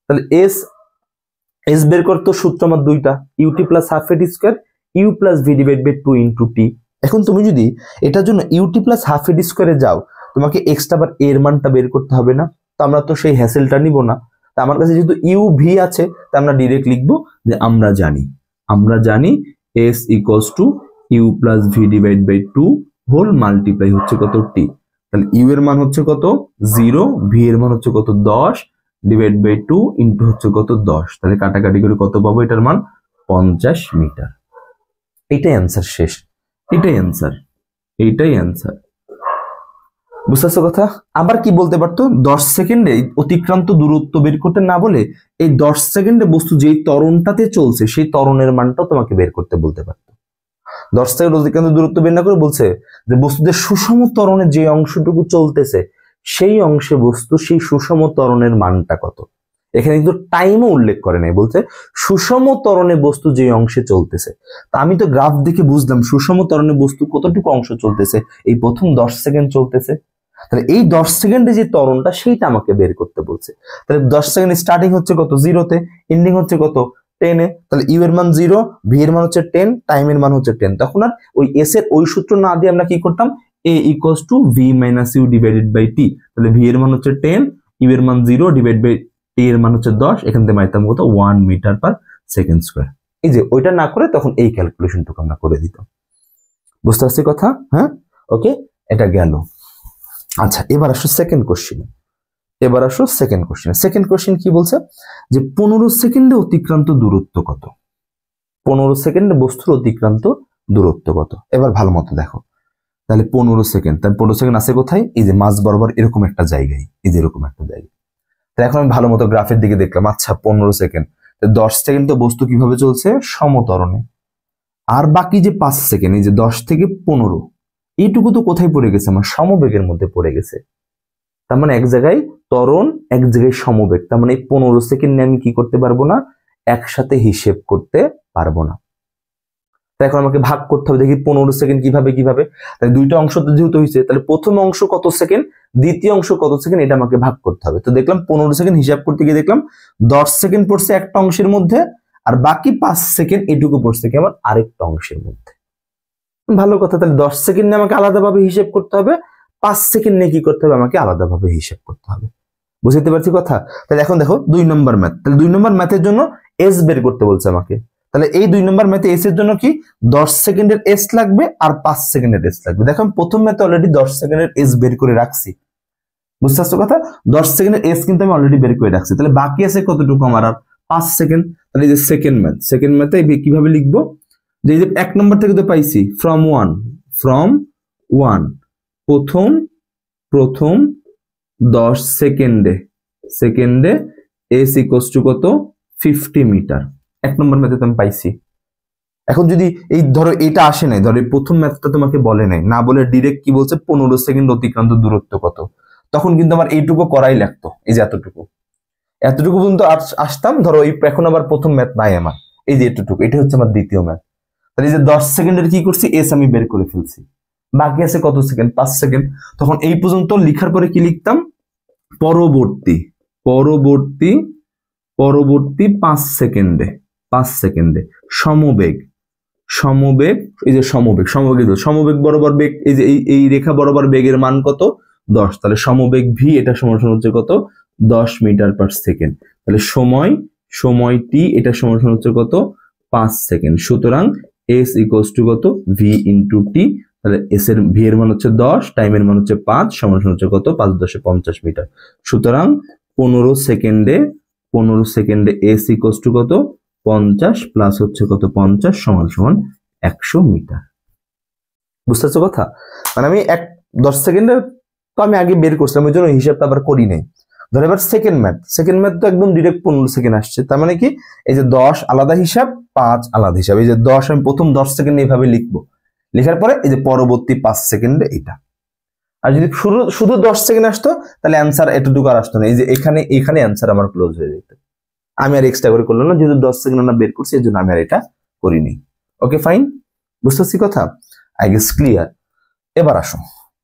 তাহলে এস বের করতে সূত্র আমার দুইটা, U T plus half A T square, U plus V divide by 2 into T. এখন তুমি যদি এটার জন্য ইউটি প্লাস হাফ এটি স্কোয়ারে যাও, তোমাকে এক্সট্রা আবার এর মানটা বের করতে হবে না, তো আমরা তো সেই হ্যাসেলটা নিব না। তা আমার কাছে যেহেতু ইউ ভি আছে, তা আমরা ডিরেক্ট লিখবো যে আমরা জানি s equals to you plus V divide by 2 whole multiply হচ্ছে কত টি। তাহলে ইউ এর মান হচ্ছে কত 0, ভি এর মান হচ্ছে কত 10 ডিভাইড বাই 2 ইন্টু হচ্ছে কত 10। তাহলে কাটাকাটি করে কত পাবো, এটার মান 50 মিটার। এটাই অ্যান্সার, শেষ, এটাই অ্যান্সার। বুঝতেছো কথা। আবার কি বলতে পারতো, 10 সেকেন্ডে অতিক্রান্ত দূরত্ব বের করতে না বলে এই 10 সেকেন্ডে বস্তু যেই ত্বরণটাতে চলছে সেই ত্বরণের মানটাও তোমাকে বের করতে বলতে পারতো। 10 সেকেন্ড অতিক্রান্ত দূরত্ব বের না করে বলছে যে বস্তুদের সুষম ত্বরণে যে অংশটুকু চলতেছে সেই অংশে বস্তু সেই সুষম ত্বরণের মানটা কত। এখানে কিন্তু টাইমও উল্লেখ করে নাই, বলছে সুষম ত্বরণে বস্তু যে অংশে চলতেছে। তা আমি তো গ্রাফ দেখে বুঝলাম সুষম ত্বরণে বস্তু কতটুকু অংশ চলতেছে, এই প্রথম 10 সেকেন্ড চলতেছে। তাহলে এই 10 সেকেন্ডে যে ত্বরণটা সেইটা আমাকে বের করতে বলছে। তাহলে 10 সেকেন্ড স্টার্টিং হচ্ছে কত 0-তে, এন্ডিং হচ্ছে কত 10-এ। তাহলে ইউ এর মান 0, ভি এর মান হচ্ছে 10, টাইমের মান হচ্ছে 10। তখন আর ওই এস এর ওই সূত্র না দিয়ে আমরা কি করতাম, A equals to V minus U divided by T. তাহলে ভি এর মান হচ্ছে 10, ইউ এর মান 0 ডিভাইড বাই টি এর মান হচ্ছে 10, এখান থেকে মাইতাম কত 1 মিটার পার সেকেন্ড স্কয়ার। এই যে ওইটা না করে তখন এই ক্যালকুলেশনটুকু আমরা করে দিতাম। বুঝতে পারছি কথা? হ্যাঁ, ওকে, এটা গেল। আচ্ছা এবার আসো সেকেন্ড কোশ্চেনে। সেকেন্ড কোশ্চেন কি বলছে যে 15 সেকেন্ডে অতিক্রান্ত দূরত্ব কত। 15 সেকেন্ডে বস্তুর অতিক্রান্ত দূরত্ব কত। এবার ভালো মতো দেখো, তাহলে 15 সেকেন্ড, তাহলে 15 সেকেন্ড আছে কোথায়, এই যে মাঝ বরাবর এরকম একটা জায়গায়, এই যে এরকম একটা জায়গায়। তাহলে এখন আমি ভালো মতো গ্রাফের দিকে দেখলাম, আচ্ছা 15 সেকেন্ড, 10 সেকেন্ড তো বস্তু কিভাবে চলছে সমত্বরণে, আর বাকি যে 5 সেকেন্ড, এই যে 10 থেকে 15, এইটুকু তো কোথায় পড়ে গেছে, আমার সমবেগের মধ্যে পড়ে গেছে। তার মানে এক জায়গায় ত্বরণ, এক জায়গায় সমবেগ। তার মানে এই 15 সেকেন্ডে আমি কি করতে পারবো না, একসাথে হিসেব করতে পারবো না। তাই এখন আমাকে ভাগ করতে হবে, দেখি 15 সেকেন্ড কিভাবে। তাহলে দুইটা অংশ যেহেতু হয়েছে, তাহলে প্রথম অংশ কত সেকেন্ড, দ্বিতীয় অংশ কত সেকেন্ড, এটা আমাকে ভাগ করতে হবে। তো দেখলাম 15 সেকেন্ড হিসাব করতে গিয়ে দেখলাম 10 সেকেন্ড পড়ছে একটা অংশের মধ্যে, আর বাকি 5 সেকেন্ড এটুকু পড়ছে কি আমার আরেকটা অংশের মধ্যে। ভালো কথা, তাহলে 10 সেকেন্ডে আমাকে আলাদাভাবে হিসেব করতে হবে, 5 সেকেন্ড নিয়ে কি করতে হবে, আমাকে আলাদাভাবে হিসাব করতে হবে। বুঝতে পারছি কথা? তাহলে এখন দেখো 2 নম্বর ম্যাথ, তাহলে 2 নম্বর ম্যাথের জন্য এস বের করতে বলছে আমাকে। তাহলে এই 2 নম্বর ম্যাথে এস এর জন্য কি 10 সেকেন্ডের এস লাগবে আর 5 সেকেন্ডের এস লাগবে। দেখো আমি প্রথম ম্যাথে অলরেডি 10 সেকেন্ডের এস বের করে রাখছি। বুঝতে পারছো কথা? 10 সেকেন্ডের এস কিন্তু আমি অলরেডি বের করে রাখছি। তাহলে বাকি আছে কতটুকু আমার আর 5 সেকেন্ড। তাহলে এই যে সেকেন্ড ম্যাথে কিভাবে লিখবো, যে এই যে 1 নম্বর থেকে তো পাইছি ফ্রম ওয়ান প্রথম 10 সেকেন্ডে এস ইকুয়ালস টু কত 50 মিটার। 1 নম্বর ম্যাথে তো আমি পাইছি। এখন যদি এই ধরো এটা আসে নাই, ধরো এই প্রথম ম্যাথটা তোমাকে বলে নাই, না বলে ডিরেক্ট কি বলছে 15 সেকেন্ড অতিক্রান্ত দূরত্ব কত, তখন কিন্তু আমার এইটুকু করাই লাগতো। এই যে এতটুকু পর্যন্ত আসতাম। ধরো এখন আবার প্রথম ম্যাথ নাই আমার, এই যে এতটুকু, এটা হচ্ছে আমার দ্বিতীয় ম্যাথ। তাহলে এই যে 10 সেকেন্ডের কি করছি, এস আমি বের করে ফেলছি। বাকি আছে কত সেকেন্ড, 5 সেকেন্ড। তখন এই পর্যন্ত লিখার পরে কি লিখতাম, পরবর্তী 5 সেকেন্ডে সমবেগ, এই যে সমবেগ বরাবর বেগ, এই যে এই রেখা বরাবর বেগের মান কত 10। তাহলে সমবেগ ভি, এটা সমান হচ্ছে কত 10 মিটার পার সেকেন্ড। তাহলে সময় টি, এটা সমান হচ্ছে কত 5 সেকেন্ড। সুতরাং এস ইকুয়ালস টু কত ভি ইন্টু টি। তাহলে এস এর ভি এর মান হচ্ছে 10, টাইমের মান হচ্ছে 5, সমান হচ্ছে কত 5 × 10 = 50 মিটার। সুতরাং 15 সেকেন্ডে এস ইকুয়ালস টু কত 50 প্লাস হচ্ছে কত 50 সমান 100 মিটার। বুঝতে পারছো কথা? মানে আমি 10 সেকেন্ডের তো আমি আগে বের করছিলাম, ওই জন্য হিসাবটা আবার করি নাই। ধরো এবার সেকেন্ড ম্যাথ তো একদম ডিরেক্ট 15 সেকেন্ড আসছে। তার মানে কি, এই যে 10 আলাদা হিসাব, 5 আলাদা হিসাব। এই যে 10 আমি প্রথম 10 সেকেন্ড এইভাবে লিখবো, লেখার পরে এই যে পরবর্তী 5 সেকেন্ডে এটা। আর যদি শুধু 10 সেকেন্ড আসতো তাহলে অ্যান্সার এতটুকু আর আসতো না। এই যে এখানে অ্যান্সার আমার ক্লোজ হয়ে যেত। আমি আর এক্সট্রা করে করলাম না, যেহেতু 10 সেকেন্ড আমরা বের করছি, এর জন্য আমি আর এটা করিনি। ওকে ফাইন, বুঝতে পারছি কথা? I guess clear. এবার আসো,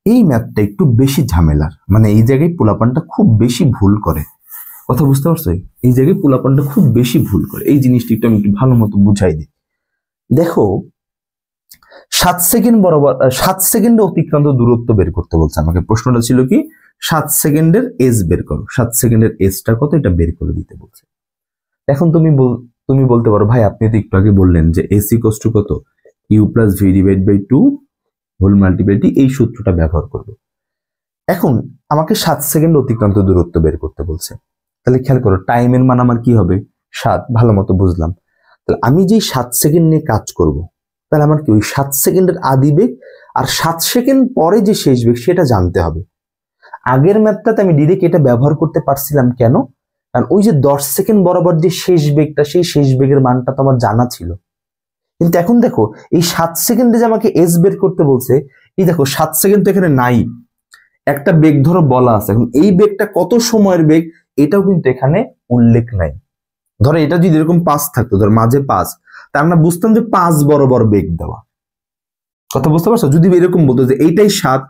এই ম্যাথটা একটু বেশি ঝামেলার, মানে এই জায়গায় পোলাপানটা খুব বেশি ভুল করে। কথা বুঝতে পারছো? এই জায়গায় পোলাপানটা খুব বেশি ভুল করে। এই জিনিসটা একটু আমি একটু ভালো মতো বুঝাই দিই। দেখো 7 সেকেন্ডে অতিক্রান্ত দূরত্ব বের করতে বলছে আমাকে। প্রশ্নটা ছিল কি, 7 সেকেন্ডের এস বের করো। 7 সেকেন্ডের এসটা কত, এটা বের করে দিতে বলছে। এখন তুমি বলতে পারো, ভাই আপনি তো একটু আগে বললেন যে এস ইকুয়ালস টু কত U plus V divide by 2 whole multiply T, এই সূত্রটা ব্যবহার করবো। এখন আমাকে 7 সেকেন্ড অতিক্রান্ত দূরত্ব বের করতে বলছে। তাহলে খেয়াল করো, টাইমের মান আমার কি হবে 7, ভালো মতো বুঝলাম। তাহলে আমি যেই 7 সেকেন্ড নিয়ে কাজ করব, তাহলে আমার কি ওই 7 সেকেন্ডের আদি বেগ আর 7 সেকেন্ড পরে যে শেষ বেগ সেটা জানতে হবে। আগের ম্যাথটাতে আমি ডিরেক্ট এটা ব্যবহার করতে পারছিলাম, কেন? কারণ ওই যে 10 সেকেন্ড বরাবর যে শেষ বেগটা, সেই শেষ বেগের মানটা তো আমার জানা ছিল। কিন্তু এখন দেখো এই 7 সেকেন্ডে যে আমাকে এস বের করতে বলছে, এই দেখো 7 সেকেন্ড তো এখানে নাই, একটা বেগ ধরো বলা আছে। এখন এই বেগটা কত সময়ের বেগ এটাও কিন্তু এখানে উল্লেখ নাই। ধরো এটা যদি এরকম 5 থাকতো, ধর মাঝে 5, তা আমরা বুঝতাম যে 5 বরাবর বেগ দেওয়া। কথা বুঝতে পারছো? যদি এরকম বলতো যে এইটাই 7,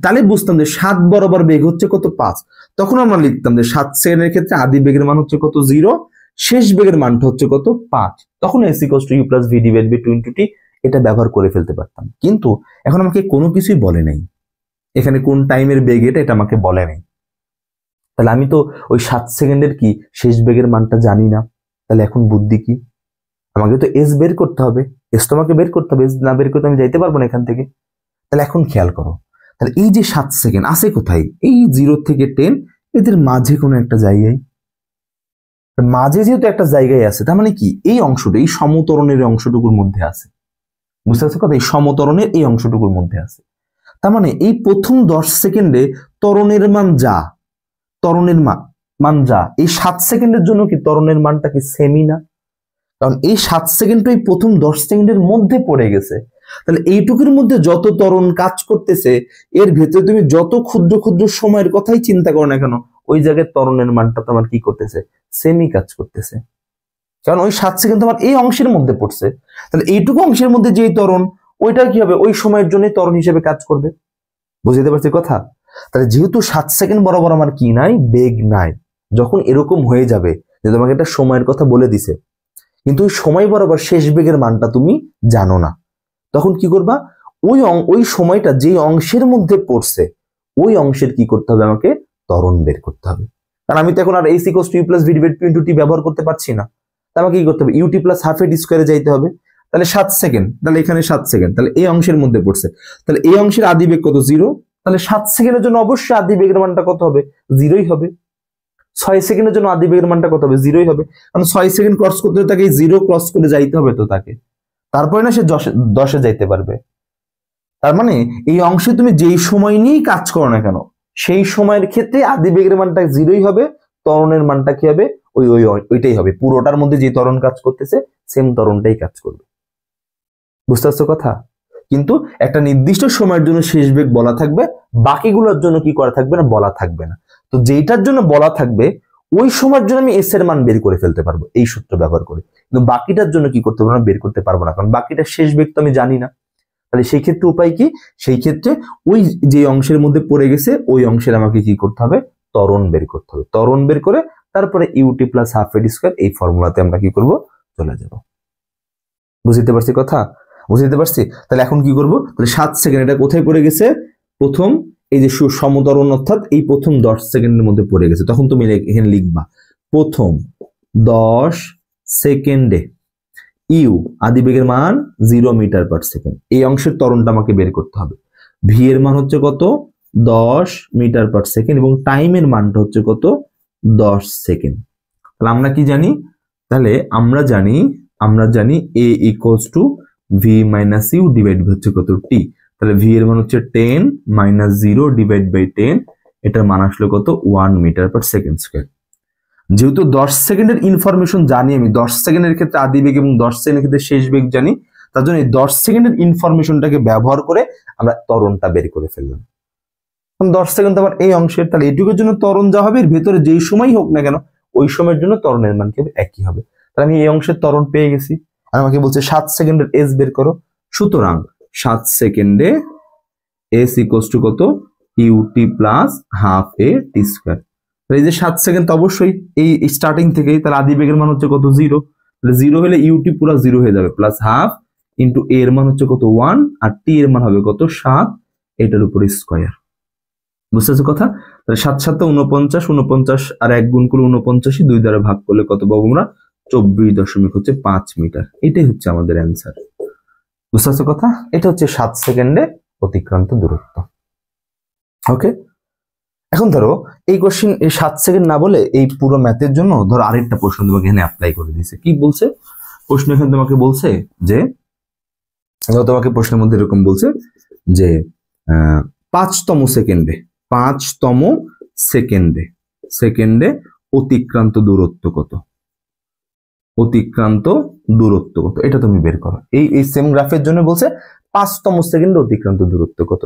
তাহলে বুঝতাম যে 7 বরাবর বেগ হচ্ছে কত 5। তখন আমরা লিখতাম যে 7 সেকেন্ডের ক্ষেত্রে আদি বেগের মান হচ্ছে কত 0, শেষ বেগের মানটা হচ্ছে কত 5। তখন s equals to you plus V divide by 2 into t, এটা ব্যবহার করে ফেলতে পারতাম। কিন্তু এখন আমাকে কোনো কিছুই বলে নাই, এখানে কোন টাইমের বেগ এটা আমাকে বলে নাই। তাহলে আমি তো ওই 7 সেকেন্ডের কি শেষ বেগের মানটা জানি না। তাহলে এখন বুদ্ধি কি, আমাকে তো এস বের করতে হবে। এস তো আমাকে বের করতে হবে, এস না বের করতে আমি যাইতে পারবো না এখান থেকে। তাহলে এখন খেয়াল করো, তাহলে এই যে 7 সেকেন্ড আছে কোথায়, এই 0 থেকে 10 এদের মাঝে কোনো একটা জায়গায়, মাঝে যেহেতু একটা জায়গায় আছে, তার মানে কি এই অংশটা, এই সমতরণের অংশটুকুর মধ্যে আছে। বুঝতে পারছো কথা? এই সমতরণের এই অংশটুকুর মধ্যে আছে। তার মানে এই প্রথম 10 সেকেন্ডে ত্বরণের মান যা, এই 7 সেকেন্ডের জন্য কি ত্বরণের মানটা কি সেমই না? কারণ এই 7 সেকেন্ড এই প্রথম 10 সেকেন্ডের মধ্যে পড়ে গেছে। তাহলে এইটুকুর মধ্যে যত ত্বরণ কাজ করতেছে, এর ভেতরে তুমি যত ক্ষুদ্র ক্ষুদ্র সময়ের কথাই চিন্তা করো না কেন, ওই জায়গায় ত্বরণের মানটা তোমার কি করতেছে, সেমই কাজ করতেছে। কারণ ওই 7 সেকেন্ড তোমার এই অংশের মধ্যে পড়ছে। তাহলে এইটুকু অংশের মধ্যে যেই ত্বরণ, ওইটা কি হবে, ওই সময়ের জন্য ত্বরণ হিসেবে কাজ করবে। বুঝতে পারছি কথা? তাহলে যেহেতু 7 সেকেন্ড বরাবর আমার কি নাই, বেগ নাই, যখন এরকম হয়ে যাবে যে তোমাকে একটা সময়ের কথা বলে দিছে, কিন্তু ওই সময় বরাবর শেষ বেগের মানটা তুমি জানো না, তখন কি করবা, ওই সময়টা যেই অংশের মধ্যে পড়ছে ওই অংশের কি করতে হবে, আমাকে ত্বরণ বের করতে হবে। কারণ আমি তো এখন আর h = u + v / 2 * t ব্যবহার করতে পারছি না, আমাকে কি করতে হবে, ut + ½ এর স্কয়ারে যাইতে হবে। তাহলে 7 সেকেন্ড, তাহলে এখানে 7 সেকেন্ড, তাহলে এই অংশের মধ্যে পড়ছে, তাহলে এই অংশের আদি বেগ কত, 0। তাহলে 7 সেকেন্ডের জন্য অবশ্যই আদি বেগের মানটা কত হবে, 0ই হবে। 6 সেকেন্ডের জন্য আদি বেগের মানটা কত হবে, 0ই হবে। কারণ 6 সেকেন্ড ক্রস করতে তাকে 0 ক্রস করে যাইতে হবে তো তাকে, তারপরে না সে 10-এ যাইতে পারবে। তার মানে এই অংশে তুমি যেই সময় নিয়েই কাজ করো না কেন, সেই সময়ের ক্ষেত্রে আদি বেগের মানটা 0ই হবে, ত্বরণের মানটা কি হবে, ওইটাই হবে। পুরোটার মধ্যে যে ত্বরণ কাজ করতেছে সেম ত্বরণটাই কাজ করবে। বুঝতে পারছো কথা? কিন্তু একটা নির্দিষ্ট সময়ের জন্য শেষ বেগ বলা থাকবে, বাকিগুলোর জন্য কি করা থাকবে না, বলা থাকবে না। তো যেটার জন্য বলা থাকবে ওই সময়ের জন্য আমি এস এর মান বের করে ফেলতে পারবো এই সূত্র ব্যবহার করে, কিন্তু বাকিটার জন্য কি করতে পারবো না, বের করতে পারবো না, কারণ বাকিটা শেষ বেগ তো আমি জানি না। তাহলে সেই ক্ষেত্রে উপায় কি, সেই ক্ষেত্রে ওই যে অংশের মধ্যে পড়ে গেছে ওই অংশের আমাকে কি করতে হবে, ত্বরণ বের করতে হবে। ত্বরণ বের করে তারপরে ut + ½ এর স্কয়ার, এই ফর্মুলাতে আমরা কি করব, চলে যাব। বুঝতে পারছি কথা? বুঝতে পারছি। তাহলে এখন কি করব, তাহলে 7 সেকেন্ড এটা কোথায় পড়ে গেছে, প্রথম এই যে সমত্বরণ, অর্থাৎ এই প্রথম 10 সেকেন্ডের মধ্যে পড়ে গেছে। তখন তুমি এখানে লিখবা প্রথম 10 সেকেন্ডে ইউ আদি বেগের মান 0 মিটার/সেকেন্ড, এই অংশের ত্বরণটা আমাকে বের করতে হবে। ভি এর মান হচ্ছে কত, 10 মিটার/সেকেন্ড, এবং টাইমের মানটা হচ্ছে কত, 10 সেকেন্ড। তাহলে আমরা কি জানি, তাহলে আমরা জানি a = v - u ডিভাইড হচ্ছে কত, t। তাহলে v এর মান হচ্ছে 10 - 0 / 10, এটার মান আসলে কত, 1 মিটার/সেকেন্ড²। যেহেতু 10 সেকেন্ডের ইনফরমেশন জানি আমি, 10 সেকেন্ডের ক্ষেত্রে আদি বেগ এবং 10 সেকেন্ডের ক্ষেত্রে শেষ বেগ জানি, তার জন্য এই 10 সেকেন্ডের ইনফরমেশনটাকে ব্যবহার করে আমরা ত্বরণটা বের করে ফেললাম। 10 সেকেন্ড আমার এই অংশের, তাহলে এইটুকুর জন্য ত্বরণ যা হবে এর ভেতরে যেই সময়ই হোক না কেন ওই সময়ের জন্য ত্বরণের মান কি হবে, একই হবে। তাহলে আমি এই অংশের ত্বরণ পেয়ে গেছি, আর আমাকে বলছে 7 সেকেন্ডের এস বের করো। সুতরাং 7 সেকেন্ডে এস = কত, ut + ½ a t²। এই যে 7 সেকেন্ড তো অবশ্যই এই স্টার্টিং থেকেই, তাহলে আদি বেগের মান হচ্ছে কত, 0। তাহলে 0 হলে ut পুরো 0 হয়ে যাবে, +½ ইনটু a এর মান হচ্ছে কত, 1, আর t এর মান হবে কত, 7, এটার উপর স্কয়ার। বুঝতেছো কথা? তাহলে 7 7 49, 49 আর 1 গুণ করলে 49, 2 দ্বারা ভাগ করলে কত পাবো আমরা, 24.5 মিটার। এটাই হচ্ছে আমাদের অ্যান্সার। বুঝতেছো কথা? এটা হচ্ছে 7 সেকেন্ডে অতিক্রান্ত দূরত্ব। ওকে, এখন ধরো এই কোশ্চেন এই 7 সেকেন্ড না বলে এই পুরো ম্যাথের জন্য ধরো আরেকটা প্রশ্ন তোমাকে এখানে অ্যাপ্লাই করে দিয়েছে। কি বলছে প্রশ্ন, এখানে তোমাকে বলছে যে, তোমাকে প্রশ্নের মধ্যে এরকম বলছে যে 5তম সেকেন্ডে অতিক্রান্ত দূরত্ব কত, এটা তুমি বের করো। এই সেম গ্রাফের জন্য বলছে 5তম সেকেন্ডে অতিক্রান্ত দূরত্ব কত।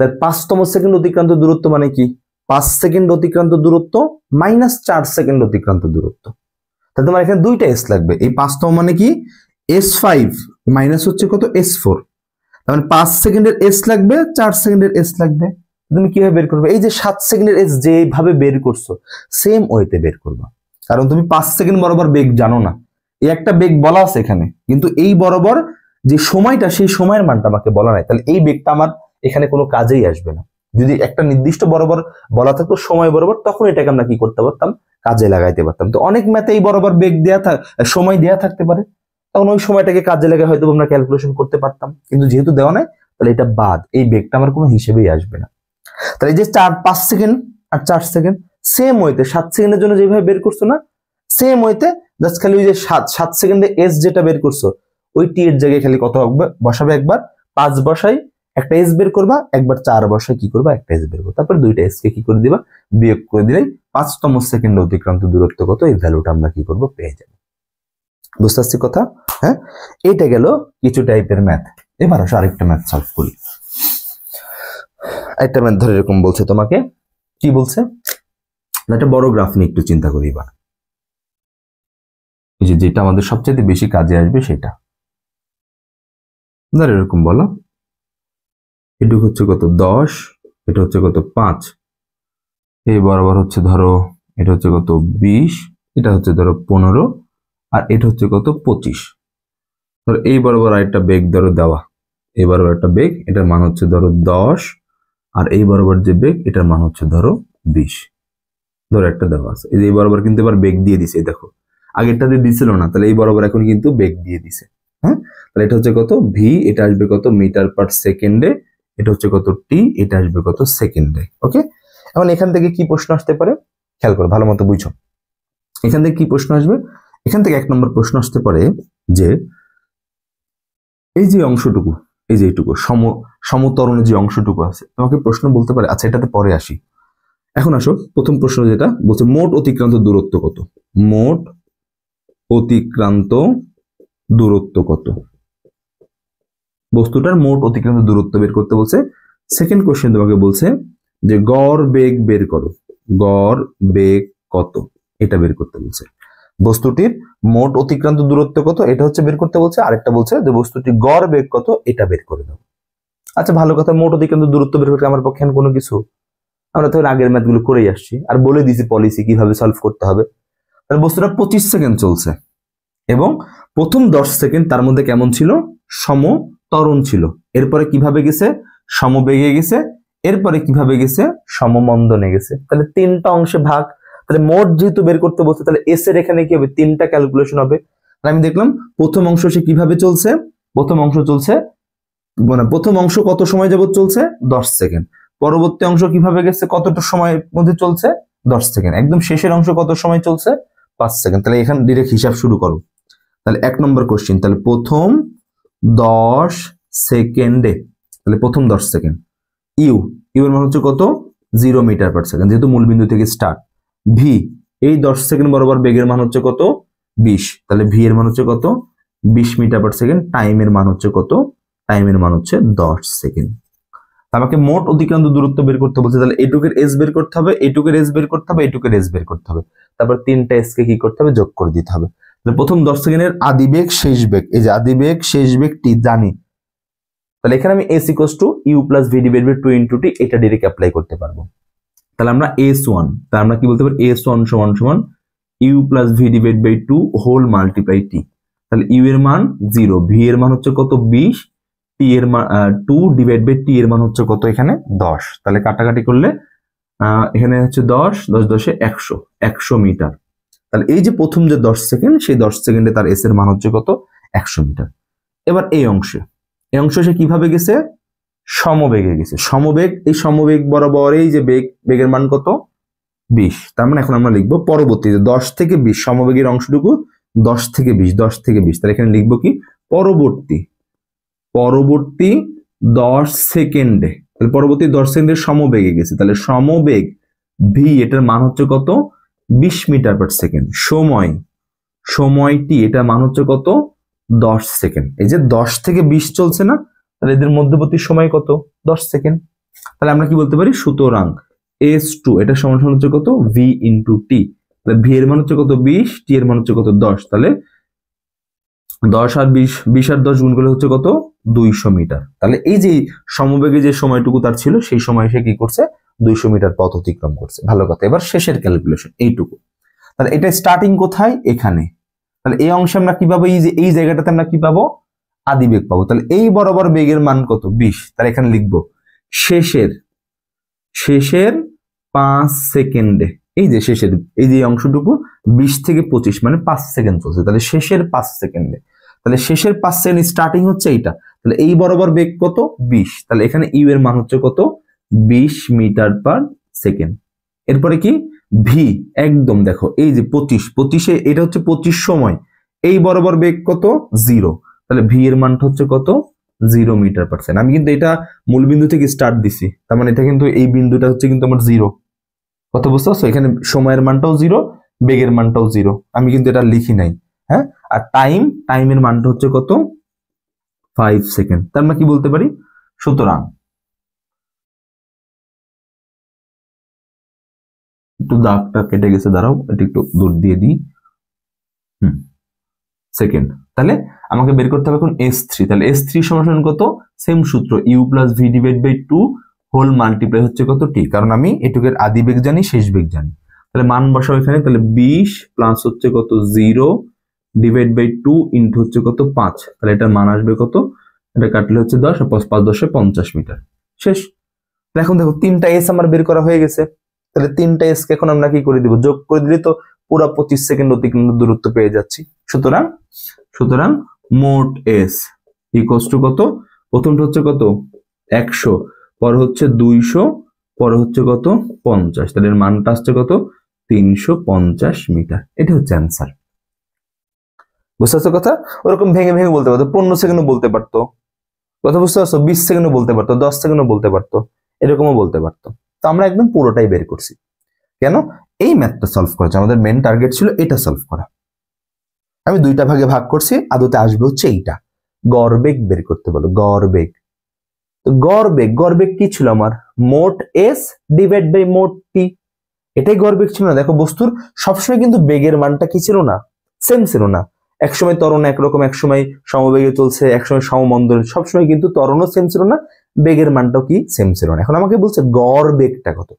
তাই 5তম সেকেন্ড অতিক্রান্ত দূরত্ব মানে কি, 5 সেকেন্ড অতিক্রান্ত দূরত্ব মাইনাস 4 সেকেন্ড অতিক্রান্ত দূরত্ব। তাহলে তোমার এখানে দুইটা এস লাগবে। এই 5তম মানে কি, S5 মাইনাস হচ্ছে কত, S4। তার মানে 5 সেকেন্ডের এস লাগবে, 4 সেকেন্ডের এস লাগবে। তুমি কিভাবে বের করবে, এই যে 7 সেকেন্ডের এস যেভাবে বের করছো সেম ওয়েতে বের করবা, কারণ তুমি 5 সেকেন্ড বরাবর বেগ জানো না। এই একটা বেগ বলা আছে এখানে, কিন্তু এই বরাবর যে সময়টা সেই সময়ের মানটা আমাকে বলা নাই, তাহলে এই বেগটা আমার এখানে কোনো কাজেই আসবে না। যদি একটা নির্দিষ্ট বরাবর বলা থাকতো সময় বরাবর, তখন এটাকে আমরা কি করতে পারতাম, কাজে লাগাইতে পারতাম। তো অনেক ম্যাথে এই বরাবর বেগ দেয়া সময় দেয়া থাকতে পারে, তখন ওই সময়টাকে কাজে লাগা হয়তো আমরা ক্যালকুলেশন করতে পারতাম, কিন্তু যেহেতু দেওয়া নাই তাহলে এটা বাদ, এই বেগটা আমার কোনো হিসেবেই আসবে না। তাহলে এই যে 5 সেকেন্ড আর 4 সেকেন্ড সেম ওয়েতে 7 সেকেন্ডের জন্য যেভাবে বের করছো না, সেম ওয়েতে জাস্ট খালি ওই যে 7 সেকেন্ডে এস যেটা বের করছো ওই টি এর জায়গায় খালি কত বসাবে, একবার 5 বসাই একটা এস বের করবা, একবার 4 বসাই কি করবা, একটা এস বের করবা, তারপর দুইটা এস কে কি করে দিবা, বিয়োগ করে দিলেই 5তম সেকেন্ড অতিক্রান্ত দূরত্ব কত, এই ভ্যালুটা আমরা কি করব, পেয়ে যাব। বুঝতে পারছি কথা? হ্যাঁ, এটা গেল কিছু টাইপের ম্যাথ। এবার আসো আরেকটা ম্যাথ সলভ করি। একটা ম্যাথ ধরে এরকম বলছে তোমাকে, কি বলছে, একটা বড় গ্রাফ নিয়ে একটু চিন্তা করি। এবার এই যে যেটা আমাদের সবচেয়ে বেশি কাজে আসবে সেটা ধর এরকম বলো, এটুকু হচ্ছে কত 10, এটা হচ্ছে কত 5, এই বরাবর হচ্ছে ধরো এটা হচ্ছে কত 20, এটা হচ্ছে ধরো 15, আর এটা হচ্ছে কত 25। ধরো এই বরাবর আরেকটা বেগ ধরো দেওয়া, এই বরাবর একটা বেগ, এটার মান হচ্ছে ধরো 10, আর এই বরাবর যে বেগ এটার মান হচ্ছে ধরো 20, ধরো একটা দেওয়া আছে, এই বরাবর কিন্তু এবার বেগ দিয়ে দিছে, দেখো আগেরটাতে দিছিল না, তাহলে এই বরাবর এখন কিন্তু বেগ দিয়ে দিছে। হ্যাঁ, তাহলে এটা হচ্ছে কত ভি, এটা আসবে কত মিটার পার সেকেন্ডে, এটা হচ্ছে কত টি, এটা আসবে কত সেকেন্ডে। ওকে, এখন এখান থেকে কি প্রশ্ন আসতে পারে খেয়াল করো, ভালো মতো বুঝো। এখান থেকে কি প্রশ্ন আসবে, এখান থেকে 1 নম্বর প্রশ্ন আসতে পারে যে এই যে অংশটুকু, এই যে এইটুকু সমতরণের যে অংশটুকু আছে, তোমাকে প্রশ্ন বলতে পারে, আচ্ছা এটাতে পরে আসি। এখন আসো প্রথম প্রশ্ন যেটা বলছে মোট অতিক্রান্ত দূরত্ব কত, মোট অতিক্রান্ত দূরত্ব কত, বস্তুটার মোট অতিক্রান্ত দূরত্ব বের করতে বলছে। সেকেন্ড কোশ্চেন তোমাকে বলছে যে গড় বেগ বের করো, গড় বেগ কত, এটা বের করতে বলছে। বস্তুটির মোট অতিক্রান্ত দূরত্ব কত এটা হচ্ছে বের করতে বলছে, আরেকটা বলছে যে বস্তুটির গড় বেগ কত এটা বের করে দাও। আচ্ছা ভালো কথা, মোট অতিক্রান্ত দূরত্ব বের করতে আমার পক্ষে কোনো কিছু, আমরা তো আগের ম্যাথগুলো করেই আসছি, আর বলে দিয়েছি পলিসি কিভাবে সলভ করতে হবে। তাহলে বস্তুটা 25 সেকেন্ড চলছে এবং প্রথম 10 সেকেন্ড তার মধ্যে কেমন ছিল, সমত্বরণ ছিল, এরপরে কিভাবে গেছে, সমবেগে গেছে, এরপরে কিভাবে গেছে, সমমন্দনে গেছে। তাহলে 3টা অংশে ভাগ, তাহলে মোট যেহেতু বের করতে বলছে তাহলে এস এর এখানে কি হবে, 3টা ক্যালকুলেশন হবে। তাহলে আমি দেখলাম প্রথম অংশ সে কিভাবে চলছে, প্রথম অংশ চলছে মানে প্রথম অংশ কত সময় যাবত চলছে 10 সেকেন্ড, পরবর্তী অংশ কিভাবে গেছে কতটা সময়ের মধ্যে চলছে 10 সেকেন্ড, একদম শেষের অংশ কত সময় চলছে 5 সেকেন্ড। তাহলে এখানে ডিরেক্ট হিসাব শুরু করো। তাহলে 1 নম্বর কোশ্চেন, তাহলে প্রথম 10 সেকেন্ডে, তাহলে প্রথম 10 সেকেন্ড ইউ, ইউ এর মান হচ্ছে কত 0 মিটার পার সেকেন্ড, যেহেতু মূলবিন্দু থেকে স্টার্ট। ভি, এই 10 সেকেন্ড বরাবর বেগের মান হচ্ছে কত 20, তাহলে ভি এর মান হচ্ছে কত 20 মিটার পার সেকেন্ড, টাইমের মান হচ্ছে কত, টাইমের মান হচ্ছে 10 সেকেন্ড। আমাকে মোট অতিক্রান্ত দূরত্ব বের করতে বলছে, তাহলে এটুকের এস বের করতে হবে, এটুকের এস বের করতে হবে, এটুকের এস বের করতে হবে, তারপর 3টা এস কে কি করতে হবে, যোগ করে দিতে হবে। প্রথম 10 সেকেন্ডের আদি বেগ শেষ বেগ, এই যে আদি বেগ শেষ বেগ টি জানি, তাহলে এখানে আমি S equals to you plus V divided by 2 into t, এটা ডাইরেক্ট অ্যাপ্লাই করতে পারবো। তাহলে আমরা s1, তাহলে আমরা কি বলতে পারি s1 সমান সমান U plus V divided by 2 whole multiply T. তাহলে ইউ এর মান 0, ভি এর মান হচ্ছে কত 20, টি এর মান 2 ডিভাইড বাই টি এর মান হচ্ছে কত এখানে 10। তাহলে কাটাকাটি করলে এখানে হচ্ছে 10 10 10 100, 100 মিটার। তাহলে এই যে প্রথম যে 10 সেকেন্ড, সেই 10 সেকেন্ডে তার এস এর মান হচ্ছে কত 100 মিটার। এবার এই অংশে সে কিভাবে গেছে, সমবেগে গেছে, সমবেগ, এই সমবেগ বরাবর এই যে বেগ, বেগের মান কত 20। তার মানে এখন আমরা লিখবো পরবর্তী 10 থেকে 20 সমবেগের অংশটুকু 10 থেকে 20, 10 থেকে 20, তাহলে এখানে লিখবো কি পরবর্তী 10 সেকেন্ডে, তাহলে পরবর্তী 10 সেকেন্ডে সমবেগে গেছে, তাহলে সমবেগ ভি এটার মান হচ্ছে কত 20 মিটার পার সেকেন্ড, সময়টি এটার মান হচ্ছে কত 10 সেকেন্ড। এই যে 10 থেকে 20 চলছে না, তাহলে এদের মধ্যবর্তী সময় কত 10 সেকেন্ড। তাহলে আমরা কি বলতে পারি, সুতরাং s2 এটা সমান সমান হচ্ছে কত v ইনটু টি, তাহলে v এর মান হচ্ছে কত 20, t এর মান হচ্ছে কত 10, তাহলে 10 আর 20, 20 আর 10 গুণ করলে হচ্ছে কত 200 মিটার। তাহলে এই যে সমবেগে যে সময়টুকু তার ছিল সেই সময় সে কি করছে 200 মিটার পথ অতিক্রম করছে। ভালো কথা, এবার শেষের ক্যালকুলেশন এইটুকু। তাহলে এটা স্টার্টিং কোথায়, এখানে, তাহলে এই অংশে আমরা কি পাবো, এই যে এই জায়গাটাতে আমরা কি পাবো আদি বেগ পাবো। তাহলে এই বরাবর বেগের মান কত 20, তাহলে এখানে লিখবো শেষের 5 সেকেন্ডে, এই যে শেষের এই যে অংশটুকু 20 থেকে 25 মানে 5 সেকেন্ড চলছে, তাহলে শেষের 5 সেকেন্ডে, তাহলে শেষের 5 সেকেন্ড স্টার্টিং হচ্ছে এইটা, তাহলে এই বরাবর বেগ কত 20, তাহলে এখানে ইউ এর মান হচ্ছে কত 20 মিটার পার সেকেন্ড। এরপরে কি ভি, একদম দেখো এই যে 25 এটা হচ্ছে 25 সময়, এই বরাবর বেগ কত 0, তাহলে ভি এর মানটা হচ্ছে কত 0 মিটার পার সেকেন্ড। আমি কিন্তু এটা মূল বিন্দু থেকে স্টার্ট দিছি, তার মানে এটা কিন্তু এই বিন্দুটা হচ্ছে কিন্তু আমার 0, কথা বুঝতে পারছো, এখানে সময়ের মানটাও 0, বেগের মানটাও 0, আমি কিন্তু এটা লিখি নাই। হ্যাঁ, আর টাইমের মানটা হচ্ছে কত 5 সেকেন্ড। তার মানে কি বলতে পারি, সুতরাং একটু দাগটা কেটে গেছে, দাঁড়াও এটা একটু দূর দিয়ে দিই, সেকেন্ড। তাহলে আমাকে বের করতে হবে এখন s3, তাহলে s3 সমান কত, সেম সূত্র u plus V divide by 2 whole multiply হচ্ছে কত টি, কারণ আমি এটুকের আদি বেগ জানি শেষ বেগ জানি। তাহলে মান বসাও এখানে, তাহলে 20 প্লাস হচ্ছে কত 0 ডিভাইড বাই 2 ইনটু হচ্ছে কত 5, তাহলে এটার মান আসবে কত, এটা কাটলে হচ্ছে 10 আর 5 10 50 মিটার শেষ। এখন দেখো 3টা এস আমার বের করা হয়ে গেছে, তাহলে 3টা এস কে এখন আমরা কি করে দিব, যোগ করে দিলে তো পুরো 25 সেকেন্ড অতিক্রান্ত দূরত্ব পেয়ে যাচ্ছি। সুতরাং মোট এস ইকুয়ালস টু কত, প্রথমটা হচ্ছে কত 100, পরে হচ্ছে 200, পরে হচ্ছে কত 50, তাহলে এর মানটা আসছে কত 350 মিটার। এটা হচ্ছে অ্যান্সার। বুঝতে পারছো কথা? ওরকম ভেঙে ভেঙে বলতে পারতো, 15 সেকেন্ডও বলতে পারতো, কথা বুঝতে পারছো, 20 সেকেন্ডও বলতে পারতো, 10 সেকেন্ডও বলতে পারতো, এরকমও বলতে পারতো। তো আমরা একদম পুরোটাই বের করছি। কেন? এই ম্যাথটা সলভ করেছে, আমাদের মেন টার্গেট ছিল এটা সলভ করা। আমি 2টা ভাগে ভাগ করছি, আদতে আসবে হচ্ছে এইটা, গড় বেগ বের করতে বলো, গড় বেগ। তো গড় বেগ কি ছিল আমার, মোট এস ডিভাইড বাই মোট টি, এটাই গড় বেগ ছিল না। দেখো বস্তুর সবসময় কিন্তু বেগের মানটা কি ছিল না, সেম ছিল না। একসময় ত্বরণ একরকম, একসময় সমবেগে চলছে, একসময় সমমন্দল, সবসময় কিন্তু ত্বরণও সেম ছিল না, বেগের মানটাও কি সেম ছিল না। এখন আমাকে বলছে গড় বেগটা কত।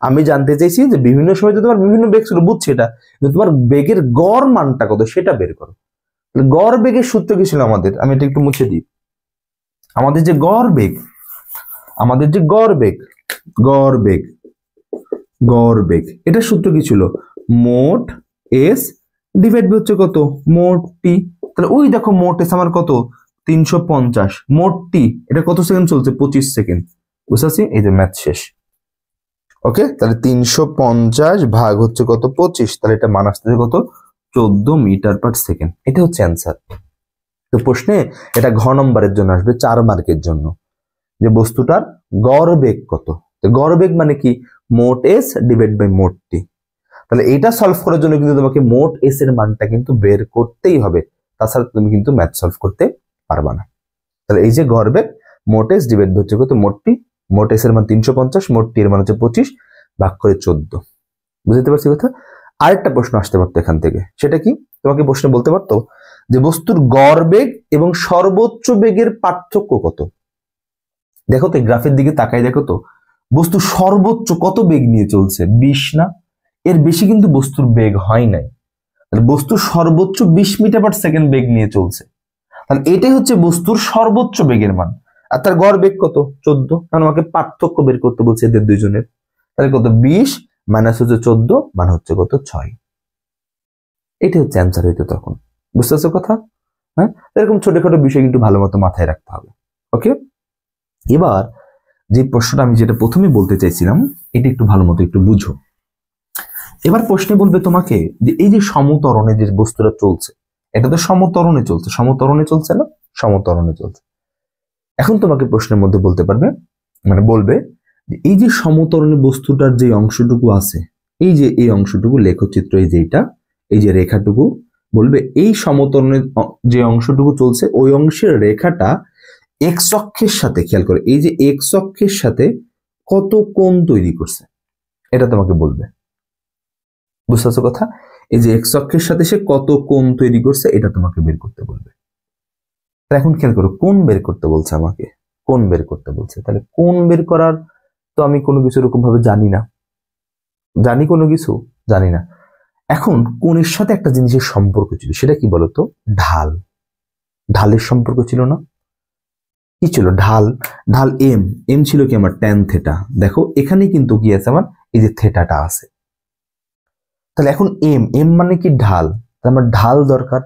আমি জানতে চাইছি যে বিভিন্ন সময় তো তোমার বিভিন্ন বেগ ছিল, বুঝছি এটা, কিন্তু তোমার বেগের গড় মানটা কত সেটা বের করো। গড় বেগের সূত্র কি ছিল আমাদের, আমি এটা একটু মুছে দিই। আমাদের যে গড় বেগ, গড় বেগ এটার সূত্র কি ছিল, মোট এস ডিভাইড বাই হচ্ছে কত মোট টি। তাহলে ওই দেখো মোট এস আমার কত 350, মোট টি এটা কত সেকেন্ড চলছে 25 সেকেন্ড। বুঝতে পারছি? এই যে ম্যাথ শেষ। ওকে, তাহলে 350 ভাগ হচ্ছে কত 25, তাহলে এটা মান আসছে কত 14 মিটার পার সেকেন্ড। এটা হচ্ছে অ্যান্সার। তো প্রশ্নে এটা ঘ নম্বরের জন্য আসবে, 4 মার্কের জন্য, যে বস্তুটার গড় বেগ কত। তো গড় বেগ মানে কি, মোট এস ডিভাইড বাই মোট টি। তাহলে এটা সলভ করার জন্য কিন্তু তোমাকে মোট এস এর মানটা কিন্তু বের করতেই হবে, তাছাড়া তুমি কিন্তু ম্যাথ সলভ করতে পারবা না। তাহলে এই যে গড় বেগ, মোট এস ডিভাইড বাই হচ্ছে কত মোট টি, মোট এস এর মান 350, মোট টি এর মান হচ্ছে 25, ভাগ করে 14। বুঝতে পারছি কথা? আরেকটা প্রশ্ন আসতে পারতো এখান থেকে, সেটা কি, তোমাকে প্রশ্ন বলতে পারতো যে বস্তুর গড় বেগ এবং সর্বোচ্চ বেগের পার্থক্য কত। দেখো তো গ্রাফের দিকে তাকাই, দেখো তো বস্তু সর্বোচ্চ কত বেগ নিয়ে চলছে, 20 না, এর বেশি কিন্তু বস্তুর বেগ হয় নাই। তাহলে বস্তু সর্বোচ্চ 20 মিটার পার সেকেন্ড বেগ নিয়ে চলছে, তাহলে এটাই হচ্ছে বস্তুর সর্বোচ্চ বেগের মান। আর তার গড় বেগ কত 14, কারণ আমাকে পার্থক্য বের করতে বলছে এদের দুইজনের। তাহলে কত 20 মাইনাস হচ্ছে 14, মানে হচ্ছে কত 6। এটি হচ্ছে অ্যান্সার হইতো তখন। বুঝতে পারছো কথা? হ্যাঁ, এরকম ছোটখাটো বিষয় কিন্তু ভালো মতো মাথায় রাখতে হবে। ওকে, এবার যে প্রশ্নটা আমি যেটা প্রথমে বলতে চাইছিলাম, এটা একটু ভালো মতো একটু বুঝো। এবার প্রশ্নে বলবে তোমাকে যে এই যে সমতরণে যে বস্তুটা চলছে, এটা তো সমতরণে চলছে না, সমতরণে চলছে। এখন তোমাকে প্রশ্নের মধ্যে বলতে পারবে, মানে বলবে যে এই যে সমতরণে বস্তুটার যে অংশটুকু আছে, এই যে এই অংশটুকু লেখচিত্র, এই যে এটা, এই যে রেখাটুকু, বলবে এই সমতরণের যে অংশটুকু চলছে ওই অংশের রেখাটা এক্স অক্ষের সাথে, খেয়াল করে, এই যে এক্স অক্ষের সাথে কত কোণ তৈরি করছে, এটা তোমাকে বলবে। বুঝতে পারছো কথা? এই যে এক্স অক্ষের সাথে সে কত কোণ তৈরি করছে এটা তোমাকে বের করতে বলবে। এখন খেয়াল করো, কোণ বের করতে বলছে আমাকে, কোণ বের করতে বলছে। তাহলে কোণ বের করার তো আমি কোনো কিছু এরকম ভাবে জানি না, কোনো কিছু জানি না। এখন কোণের সাথে একটা জিনিসের সম্পর্ক ছিল, সেটা কি বলতো, ঢাল। ঢালের সম্পর্ক ছিল না, কি ছিল, ঢাল এম ছিল কি আমার ট্যান থেটা। দেখো এখানে কিন্তু কি আছে আমার, এই যে থেটাটা আছে। তাহলে এখন এম মানে কি ঢাল, আমার ঢাল দরকার।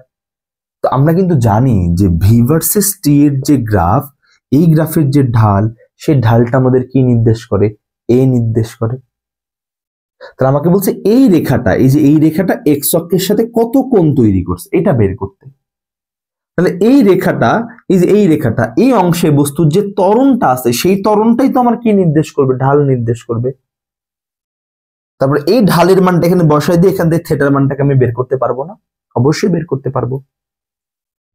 তো আমরা কিন্তু জানি যে ভি ভার্সেস টি এর যে গ্রাফ, এই গ্রাফের যে ঢাল, সেই ঢালটা আমাদের কি নির্দেশ করে, এ নির্দেশ করে। তাহলে আমাকে বলছে এই রেখাটা, এই যে এই রেখাটা এক্স অক্ষের সাথে কত কোণ তৈরি করছে এটা বের করতে। তাহলে এই রেখাটা, এই যে এই রেখাটা, এই অংশে বস্তুর যে ত্বরণটা আছে, সেই ত্বরণটাই তো আমার কি নির্দেশ করবে, ঢাল নির্দেশ করবে। তারপরে এই ঢালের মানটা এখানে বসাই দিয়ে এখান থেকে থেটার মানটাকে আমি বের করতে পারবো না, অবশ্যই বের করতে পারবো।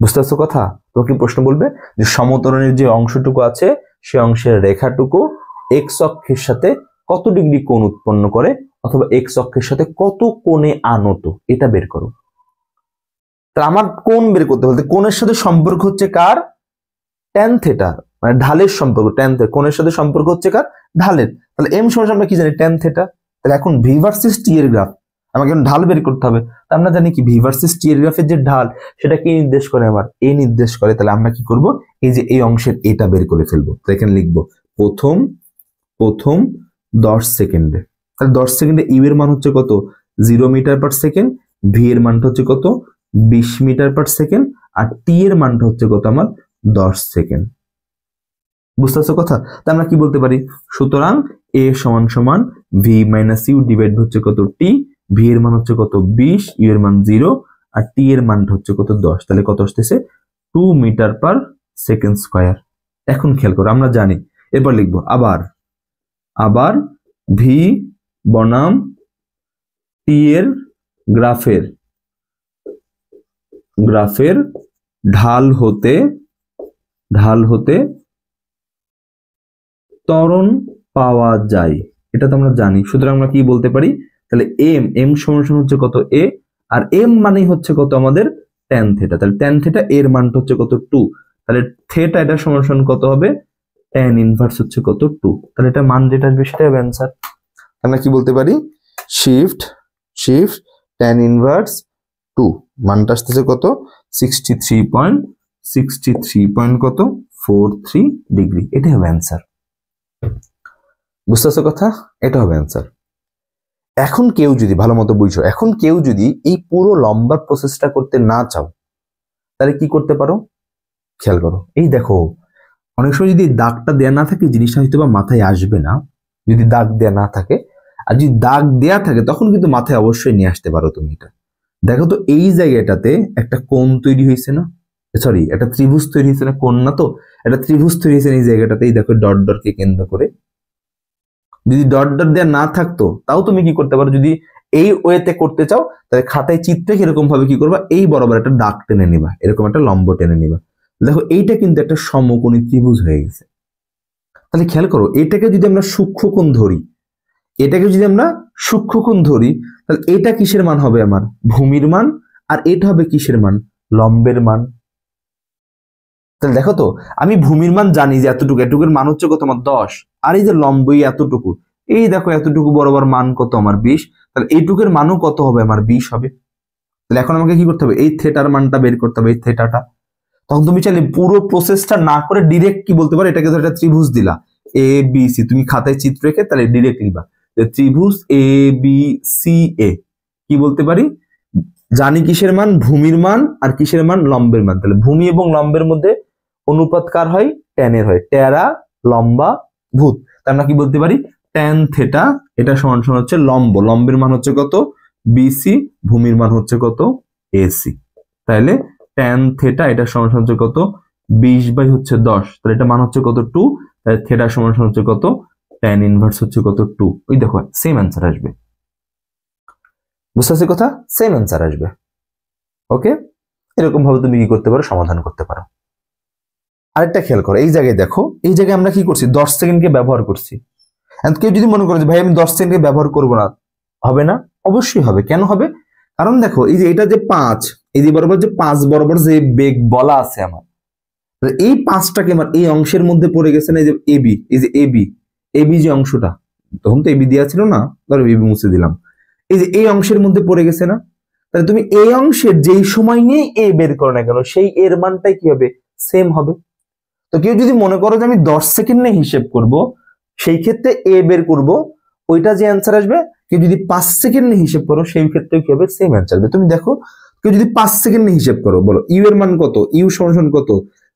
বুঝতে পারছো কথা? তোমাকে প্রশ্ন বলবে যে সমতরণের যে অংশটুকু আছে, সে অংশের রেখাটুকু এক্স অক্ষের সাথে কত ডিগ্রি কোণ উৎপন্ন করে, অথবা এক্স অক্ষের সাথে কত কোণে আনত, এটা বের করো। তা আমার কোণ বের করতে বলতে, কোণের সাথে সম্পর্ক হচ্ছে কার, ট্যান থেটা, মানে ঢালের সম্পর্ক, ট্যান থেটা কোণের সাথে সম্পর্ক হচ্ছে কার, ঢালের। তাহলে এম সমান আমরা কি জানি, ট্যান থেটা। তাহলে এখন ভি ভার্সেস টি এর গ্রাফ, আমাকে এখন ঢাল বের করতে হবে। আমরা জানি কি ভি ভার্সেস টি এর গ্রাফের যে ঢাল, সেটা কি নির্দেশ করে, আমার এ নির্দেশ করে। তাহলে আমরা কি করব, এই যে এই অংশের এটা বের করে ফেলবো। তো এখানে লিখবো প্রথম প্রথম 10 সেকেন্ডে। তাহলে 10 সেকেন্ডে ইউ এর মান হচ্ছে কত 0 মিটার পার সেকেন্ড, ভি এর মানটা হচ্ছে কত 20 মিটার পার সেকেন্ড, আর টি এর মানটা হচ্ছে কত আমার 10 সেকেন্ড। বুঝতে পারছো কথা? তা আমরা কি বলতে পারি, সুতরাং এ সমান সমান ভি মাইনাস ইউ ডিভাইড হচ্ছে কত টি, ভি এর মান হচ্ছে কত 20, ইউ এর মান 0, আর টি এর মানটা হচ্ছে কত 10। তাহলে কত আসতেছে 2 মিটার পার সেকেন্ড স্কয়ার। এখন খেয়াল করো, আমরা জানি, এরপর লিখবো আবার ভি বনাম টি এর গ্রাফের ঢাল হতে ত্বরণ পাওয়া যায়, এটা তো আমরা জানি। সুতরাং আমরা কি বলতে পারি, তাহলে এম সমান হচ্ছে কত এ, আর এম মানেই হচ্ছে কত আমাদের tan থিটা। তাহলে tan থিটা এর মানটা হচ্ছে কত 2, তাহলে থিটা এটা সমান কত হবে tan ইনভার্স হচ্ছে কত 2। তাহলে এটা মান যেটা আসবে সেটা হবে অ্যানসার। আমরা কি বলতে পারি, শিফট tan ইনভার্স 2 মানটা আসতেছে কত 63.43 ডিগ্রি। এটা হবে অ্যানসার। বুঝতে পারছো কথা? এটা হবে অ্যান্সার। এখন কেউ যদি ভালো মতো বুঝো, এখন কেউ যদি এই পুরো লম্বা প্রসেসটা করতে না চাও, তাহলে কি করতে পারো, খেয়াল করো। এই দেখো, অনেক সময় যদি দাগটা দেয়া না থাকে জিনিসটা হয়তো বা মাথায় আসবে না, যদি দাগ দেয়া না থাকে। আর যদি দাগ দেয়া থাকে তখন কিন্তু মাথায় অবশ্যই নিয়ে আসতে পারো তুমি। এটা দেখো তো, এই জায়গাটাতে একটা কোণ তৈরি হয়েছে না, সরি একটা ত্রিভুজ তৈরি হয়েছে না, কোণ না তো, একটা ত্রিভুজ তৈরি হয়েছে এই জায়গাটাতেই। দেখো ডটকে কেন্দ্র করে, যদি ডট দেয়া না থাকতো তাও তুমি কি করতে পারো, যদি এই ওয়েতে করতে চাও তাহলে খাতায় চিত্রে কিরকম ভাবে কি করবা, এই বরাবর একটা দাগ টেনে নিবা, এরকম একটা লম্ব টেনে নিবা। দেখো এইটা কিন্তু একটা সমকোণী ত্রিভুজ হয়ে গেছে। তাহলে খেয়াল করো, এটাকে যদি আমরা সূক্ষ্মকোণ ধরি, তাহলে এটা কিসের মান হবে আমার ভূমির মান, আর এটা হবে কিসের মান লম্বের মান। তাহলে দেখো তো, আমি ভূমির মান জানি যে এতটুকুর মান হচ্ছে কত আমার 10, আর এই যে লম্ব এতটুকু, এই দেখো এতটুকু বরাবর মান কত আমার 20, তাহলে এইটুকুর মানও কত হবে আমার 20 হবে। তাহলে এখন আমাকে কি করতে হবে, এই থিটার মানটা বের করতে হবে, এই থিটাটা। তখন তুমি চাইলে পুরো প্রসেসটা না করে ডিরেক্ট কি বলতে পারো, এটাকে ধর একটা ত্রিভুজ দিলা এ বি সি, তুমি খাতায় চিত্র রেখে তাহলে ডিরেক্ট লিখবা যে ত্রিভুজ এ বি সি এ। কি বলতে পারি, জানি কিসের মান ভূমির মান আর কিসের মান লম্বের মান। তাহলে ভূমি এবং লম্বের মধ্যে অনুপাত কার হয়, ট্যানের হয়, ট্যারা লম্বা ভূত। তা আমরা কি বলতে পারি, ট্যান থিটা এটা সমান হচ্ছে লম্বের মান হচ্ছে কত বিসি, ভূমির মান হচ্ছে কত এসি। তাহলে ট্যান থিটা এটা সমান হচ্ছে কত 20/10, তাহলে এটা মান হচ্ছে কত 2, তাহলে থিটা সমান হচ্ছে কত ট্যান ইনভার্স হচ্ছে কত 2। ওই দেখো সেম অ্যান্সার আসবে। বুঝতে পারছি কথা, সেম অ্যান্সার আসবে। ওকে, এরকম ভাবে তুমি কি করতে পারো, সমাধান করতে পারো। আরেকটা খেয়াল করো, এই জায়গায় দেখো, এই জায়গায় আমরা কি করছি 10 সেকেন্ডকে ব্যবহার করছি। কেউ যদি মনে করে যে ভাই আমি 10 সেকেন্ডকে ব্যবহার করবো না, হবে না, অবশ্যই হবে। কেন হবে, কারণ দেখো এই যে এটা যে 5, এই যে বরাবর যে 5 বরাবর যে বেগ বলা আছে আমার, এই 5টাকে আমার এই অংশের মধ্যে পড়ে গেছে না, এই যে এবি, এই যে এবি যে অংশটা, তখন তো এবি দেওয়া ছিল না, ধরো এবি মুছে দিলাম, এই যে এই অংশের মধ্যে পড়ে গেছে না, তাহলে তুমি এই অংশের যেই সময় নিয়ে এ বের করো না কেন, সেই এর মানটাই কি হবে, সেম হবে। তো কেউ যদি মনে করো যে আমি 10 সেকেন্ডে হিসেব করব, সেই ক্ষেত্রে এ বের করব, ওইটা যে অ্যান্সার আসবে। কেউ যদি 5 সেকেন্ডে হিসেব করো, সেই ক্ষেত্রে কি হবে, সেম অ্যান্সার আসবে। তুমি দেখো, কেউ যদি 5 সেকেন্ডে হিসেব করো, বলো ইউ এর মান কত, ইউ সমান কত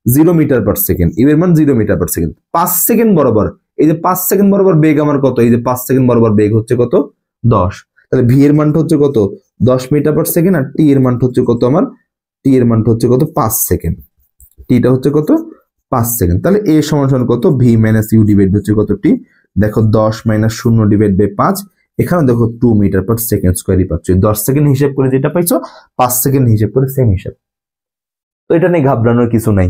0 মিটার পার সেকেন্ড, ইউ এর মান 0 মিটার পার সেকেন্ড। 5 সেকেন্ড বরাবর, এই যে 5 সেকেন্ড বরাবর বেগ আমার কত, এই যে 5 সেকেন্ড বরাবর বেগ হচ্ছে কত 10, তাহলে ভি এর মানটা হচ্ছে কত 10 মিটার পার সেকেন্ড, আর টি এর মানটা হচ্ছে কত আমার, টি এর মানটা হচ্ছে কত 5 সেকেন্ড, টিটা হচ্ছে কত 5 সেকেন্ড। তাহলে এ সমান কত ভি মাইনাস ইউ ডিভাইড হচ্ছে কত টি, দেখো 10 - 0 ডিভাইড বাই 5, এখানে দেখো 2 মিটার পার সেকেন্ড স্কয়ারই পাচ্ছ। 10 সেকেন্ড হিসেব করে যেটা পাইছো, 5 সেকেন্ড হিসেব করে সেম হিসাব। তো এটা নিয়ে ঘাবড়ানোর কিছু নাই,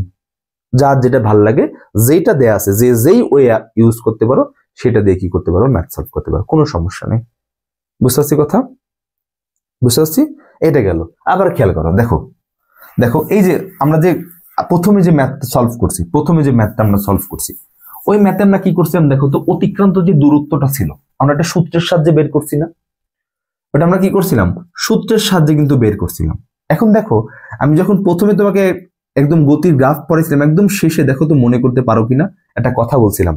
যার যেটা ভাল লাগে, যেটা দেয়া আছে, যেই ওয়ে ইউজ করতে পারো সেটা দিয়ে কি করতে পারো, ম্যাথ সলভ করতে পারো, কোনো সমস্যা নেই। বুঝতে পারছি কথা, বুঝতে পারছি। এটা গেল। আবার খেয়াল করো, দেখো এই যে আমরা যে প্রথমে যে ম্যাথটা সলভ করছি, ওই ম্যাথে আমরা কি করছিলাম, দেখো তো অতিক্রান্ত যে দূরত্বটা ছিল আমরা একটা সূত্রের সাহায্যে বের করছি না, ওটা আমরা কি করছিলাম, সূত্রের সাহায্যে কিন্তু বের করছিলাম। এখন দেখো, আমি যখন প্রথমে তোমাকে একদম গতির গ্রাফ পড়েছিলাম, একদম শেষে দেখো তো মনে করতে পারো কিনা, একটা কথা বলছিলাম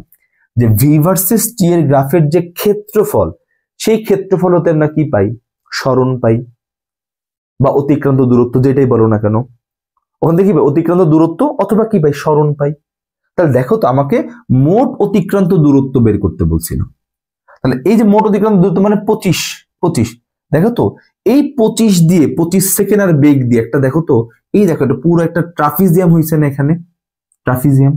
যে ভি ভার্সেস টি এর গ্রাফের যে ক্ষেত্রফল, সেই ক্ষেত্রফল হতে আমরা কি পাই? সরণ পাই বা অতিক্রান্ত দূরত্ব, যেটাই বলো না কেন। ওখান থেকে কি পাই? অতিক্রান্ত দূরত্ব অথবা কি পাই? সরণ পাই। তাহলে দেখো তো, আমাকে মোট অতিক্রান্ত দূরত্ব বের করতে বলছিল। তাহলে এই যে মোট অতিক্রান্ত দূরত্ব মানে 25, দেখো তো এই 25 দিয়ে 25 সেকেন্ড আর বেগ দিয়ে একটা দেখো তো, এই দেখো এটা পুরো একটা ট্রাপিজিয়াম হয়েছে না এখানে, ট্রাপিজিয়াম।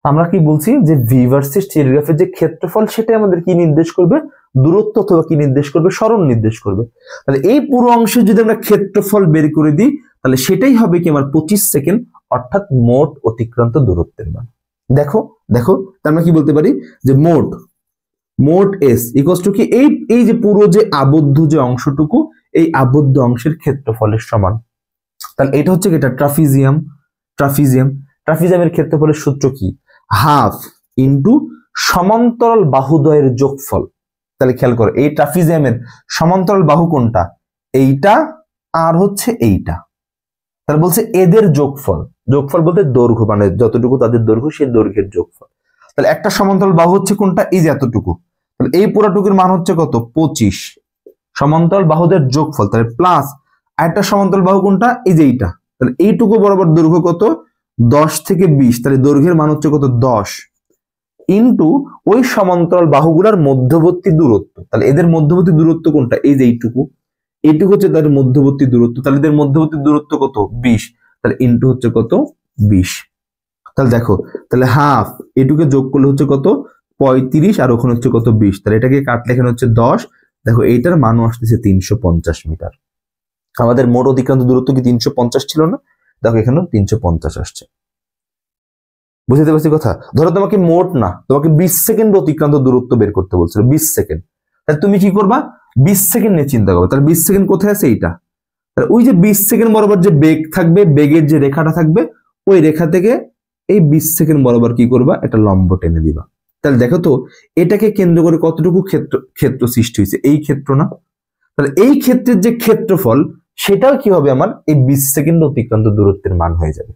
আমরা কি বলছি যে ভি ভার্সেস টি এর গ্রাফের যে ক্ষেত্রফল, সেটাই আমাদের কি নির্দেশ করবে? দূরত্ব অথবা কি নির্দেশ করবে? সরণ নির্দেশ করবে। তাহলে এই পুরো অংশে যদি আমরা ক্ষেত্রফল বের করে দিই, তাহলে সেটাই হবে কি আমার 25 সেকেন্ড, অর্থাৎ মোট অতিক্রান্ত দূরত্বের মান। দেখো দেখো, আমরা কি বলতে পারি যে মোট এস ইকুয়ালস টু কি, এই যে পুরো যে আবদ্ধ যে অংশটুকু, এই আবদ্ধ অংশের ক্ষেত্রফলের সমান। তাহলে এটা হচ্ছে এটা ট্রাপিজিয়ামের ক্ষেত্রফলের সূত্র কি? হাফ ইন্টু সমান্তরাল বাহুদ্বয়ের যোগফল। তাহলে খেয়াল করো, এই ট্রাপিজিয়ামের সমান্তরাল বাহু কোনটা? এইটা আর হচ্ছে এইটা। তাহলে বলছে এদের যোগফল বলতে দৈর্ঘ্য, মানে যতটুকু তাদের দৈর্ঘ্য, সেই দৈর্ঘ্যের যোগফল। তাহলে একটা সমান্তরাল বাহু হচ্ছে কোনটা? এই যে এতটুকু। তাহলে এই পুরাটুকুর মান হচ্ছে কত? 25, সমান্তরাল বাহুদের যোগফল। তাহলে প্লাস আরেকটা সমান্তরাল বাহু কোনটা? এই যে এইটা। তাহলে এইটুকু বরাবর দৈর্ঘ্য কত? 10 থেকে 20, তাহলে দৈর্ঘ্যের মান হচ্ছে কত? 10 ইন্টু ওই সমান্তরাল বাহুগুলার মধ্যবর্তী দূরত্ব। তাহলে এদের মধ্যবর্তী দূরত্ব কোনটা? এই যে এইটুকু হচ্ছে তাদের মধ্যবর্তী দূরত্ব। তাহলে এদের মধ্যবর্তী দূরত্ব কত? 20, তাহলে ইন্টু হচ্ছে কত? 20। তাহলে দেখো, তাহলে হাফ এটুকে যোগ করলে হচ্ছে কত? 35, আর ওখানে হচ্ছে কত? 20। তাহলে এটাকে কাটলে এখানে হচ্ছে 10। দেখো এইটার মানও আসতেছে 350 মিটার। আমাদের মোট অতিক্রান্ত দূরত্ব কি 350 ছিল না? দেখো এখানেও 350 আসছে। বুঝতে পারছি কথা? ধরো তোমাকে মোট না, তোমাকে 20 সেকেন্ড অতিক্রান্ত দূরত্ব বের করতে বলছিল, 20 সেকেন্ড। তাহলে তুমি কি করবা? 20 সেকেন্ড নিয়ে চিন্তা করবে। তাহলে 20 সেকেন্ড কোথায় আছে? এইটা। তাহলে ওই যে 20 সেকেন্ড বরাবর যে বেগ থাকবে, বেগের যে রেখাটা থাকবে, ওই রেখা থেকে এই 20 সেকেন্ড বরাবর কি করবা? একটা লম্ব টেনে দিবা। তাহলে দেখো তো, এটাকে কেন্দ্র করে কতটুকু ক্ষেত্র সৃষ্টি হয়েছে? এই ক্ষেত্র না? তাহলে এই ক্ষেত্রের যে ক্ষেত্রফল, সেটাও কি হবে? আমার এই 20 সেকেন্ড অতিক্রান্ত দূরত্বের মান হয়ে যাবে।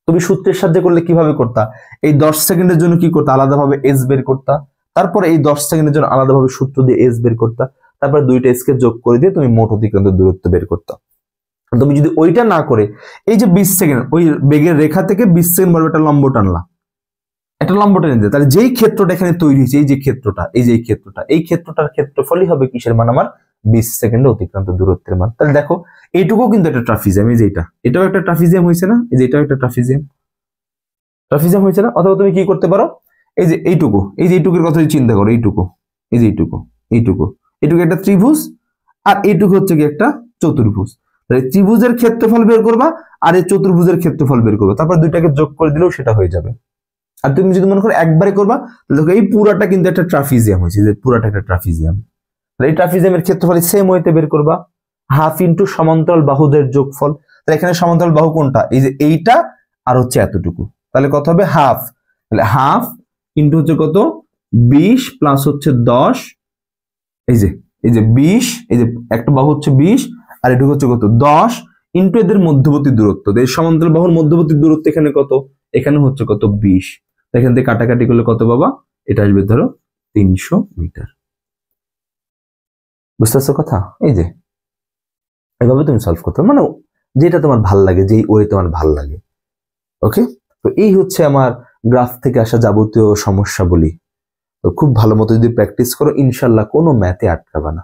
তুমি সূত্রের সাহায্যে করলে কিভাবে করতা? এই 10 সেকেন্ডের জন্য কি করতা? আলাদাভাবে এস বের করতা। তারপরে এই 10 সেকেন্ডের জন্য আলাদাভাবে সূত্র দিয়ে এস বের করতা। তারপরে দুইটা এস কে যোগ করে দিয়ে তুমি মোট অতিক্রান্ত দূরত্ব বের করতা। তুমি যদি ওইটা না করে এই যে 20 সেকেন্ড, ওই বেগের রেখা থেকে 20 সেকেন্ড বরাবর একটা লম্ব টানলা, একটা লম্ব টেনে দিতে, তাহলে যেই ক্ষেত্রটা এখানে তৈরি হয়েছে, এই যে ক্ষেত্রটা, এই ক্ষেত্রটার ক্ষেত্রফলই হবে কিসের মান? আমার 20 সেকেন্ডে অতিক্রান্ত দূরত্বের মান। তাহলে দেখো, এইটুকু কিন্তু একটা ট্রাপিজিয়াম, এই যে এটাও একটা ট্রাপিজিয়াম হয়েছে না? এই যে এটাও একটা ট্রাপিজিয়াম হয়েছে না? অথবা তুমি কি করতে পারো, এই যে এইটুকুর কথা চিন্তা করো, এই যে এইটুকু একটা ত্রিভুজ, আর এইটুকু হচ্ছে কি একটা চতুর্ভুজ। তাহলে ত্রিভুজের ক্ষেত্রফল বের করবা, আর এই চতুর্ভুজের ক্ষেত্রফল বের করবা, তারপর দুইটাকে যোগ করে দিলেও সেটা হয়ে যাবে। আর তুমি যদি মনে করো একবারে করবা, তাহলে এই পুরাটা কিন্তু একটা ট্রাপিজিয়াম হয়েছে, যে পুরাটা একটা ট্রাপিজিয়াম। এই ট্রাপিজিয়ামের ক্ষেত্রফল সেম ওয়েতে বের করবা, হাফ ইন্টু সমান্তরাল বাহুদের যোগফল। তাহলে এখানে সমান্তরাল বাহু কোনটা? এই যে এইটা, আর হচ্ছে এতটুকু। তাহলে কত হবে? হাফ। তাহলে হাফ ইন্টু হচ্ছে কত? 20 প্লাস হচ্ছে 10, এই যে 20, এই যে একটা বাহু হচ্ছে 20, আর এটুকু হচ্ছে কত? 10 ইন্টু এদের মধ্যবর্তী দূরত্ব। এই সমান্তরাল বাহুর মধ্যবর্তী দূরত্ব এখানে কত? এখানে হচ্ছে কত? 20। এখান থেকে কাটাকাটি করলে কত পাবা? এটা আসবে ধরো 300 মিটার। বুঝতে পারছো কথা? এই যে এভাবে তুমি সলভ করতে, মানে যেটা তোমার ভাল লাগে, যেই ওয়ে তোমার ভাল লাগে। ওকে, তো এই হচ্ছে আমার গ্রাফ থেকে আসা যাবতীয় সমস্যা বলি। তো খুব ভালো মতো যদি প্র্যাকটিস করো, ইনশাল্লাহ কোনো ম্যাথে আটকাবে না।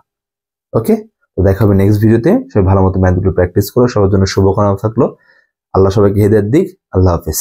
ওকে, তো দেখা হবে নেক্সট ভিডিওতে। সবাই ভালো মতো ম্যাথগুলো প্র্যাকটিস করো। সবার জন্য শুভকামনা থাকলো। আল্লাহ সবাইকে হেদায়েত দিক। আল্লাহ হাফেজ।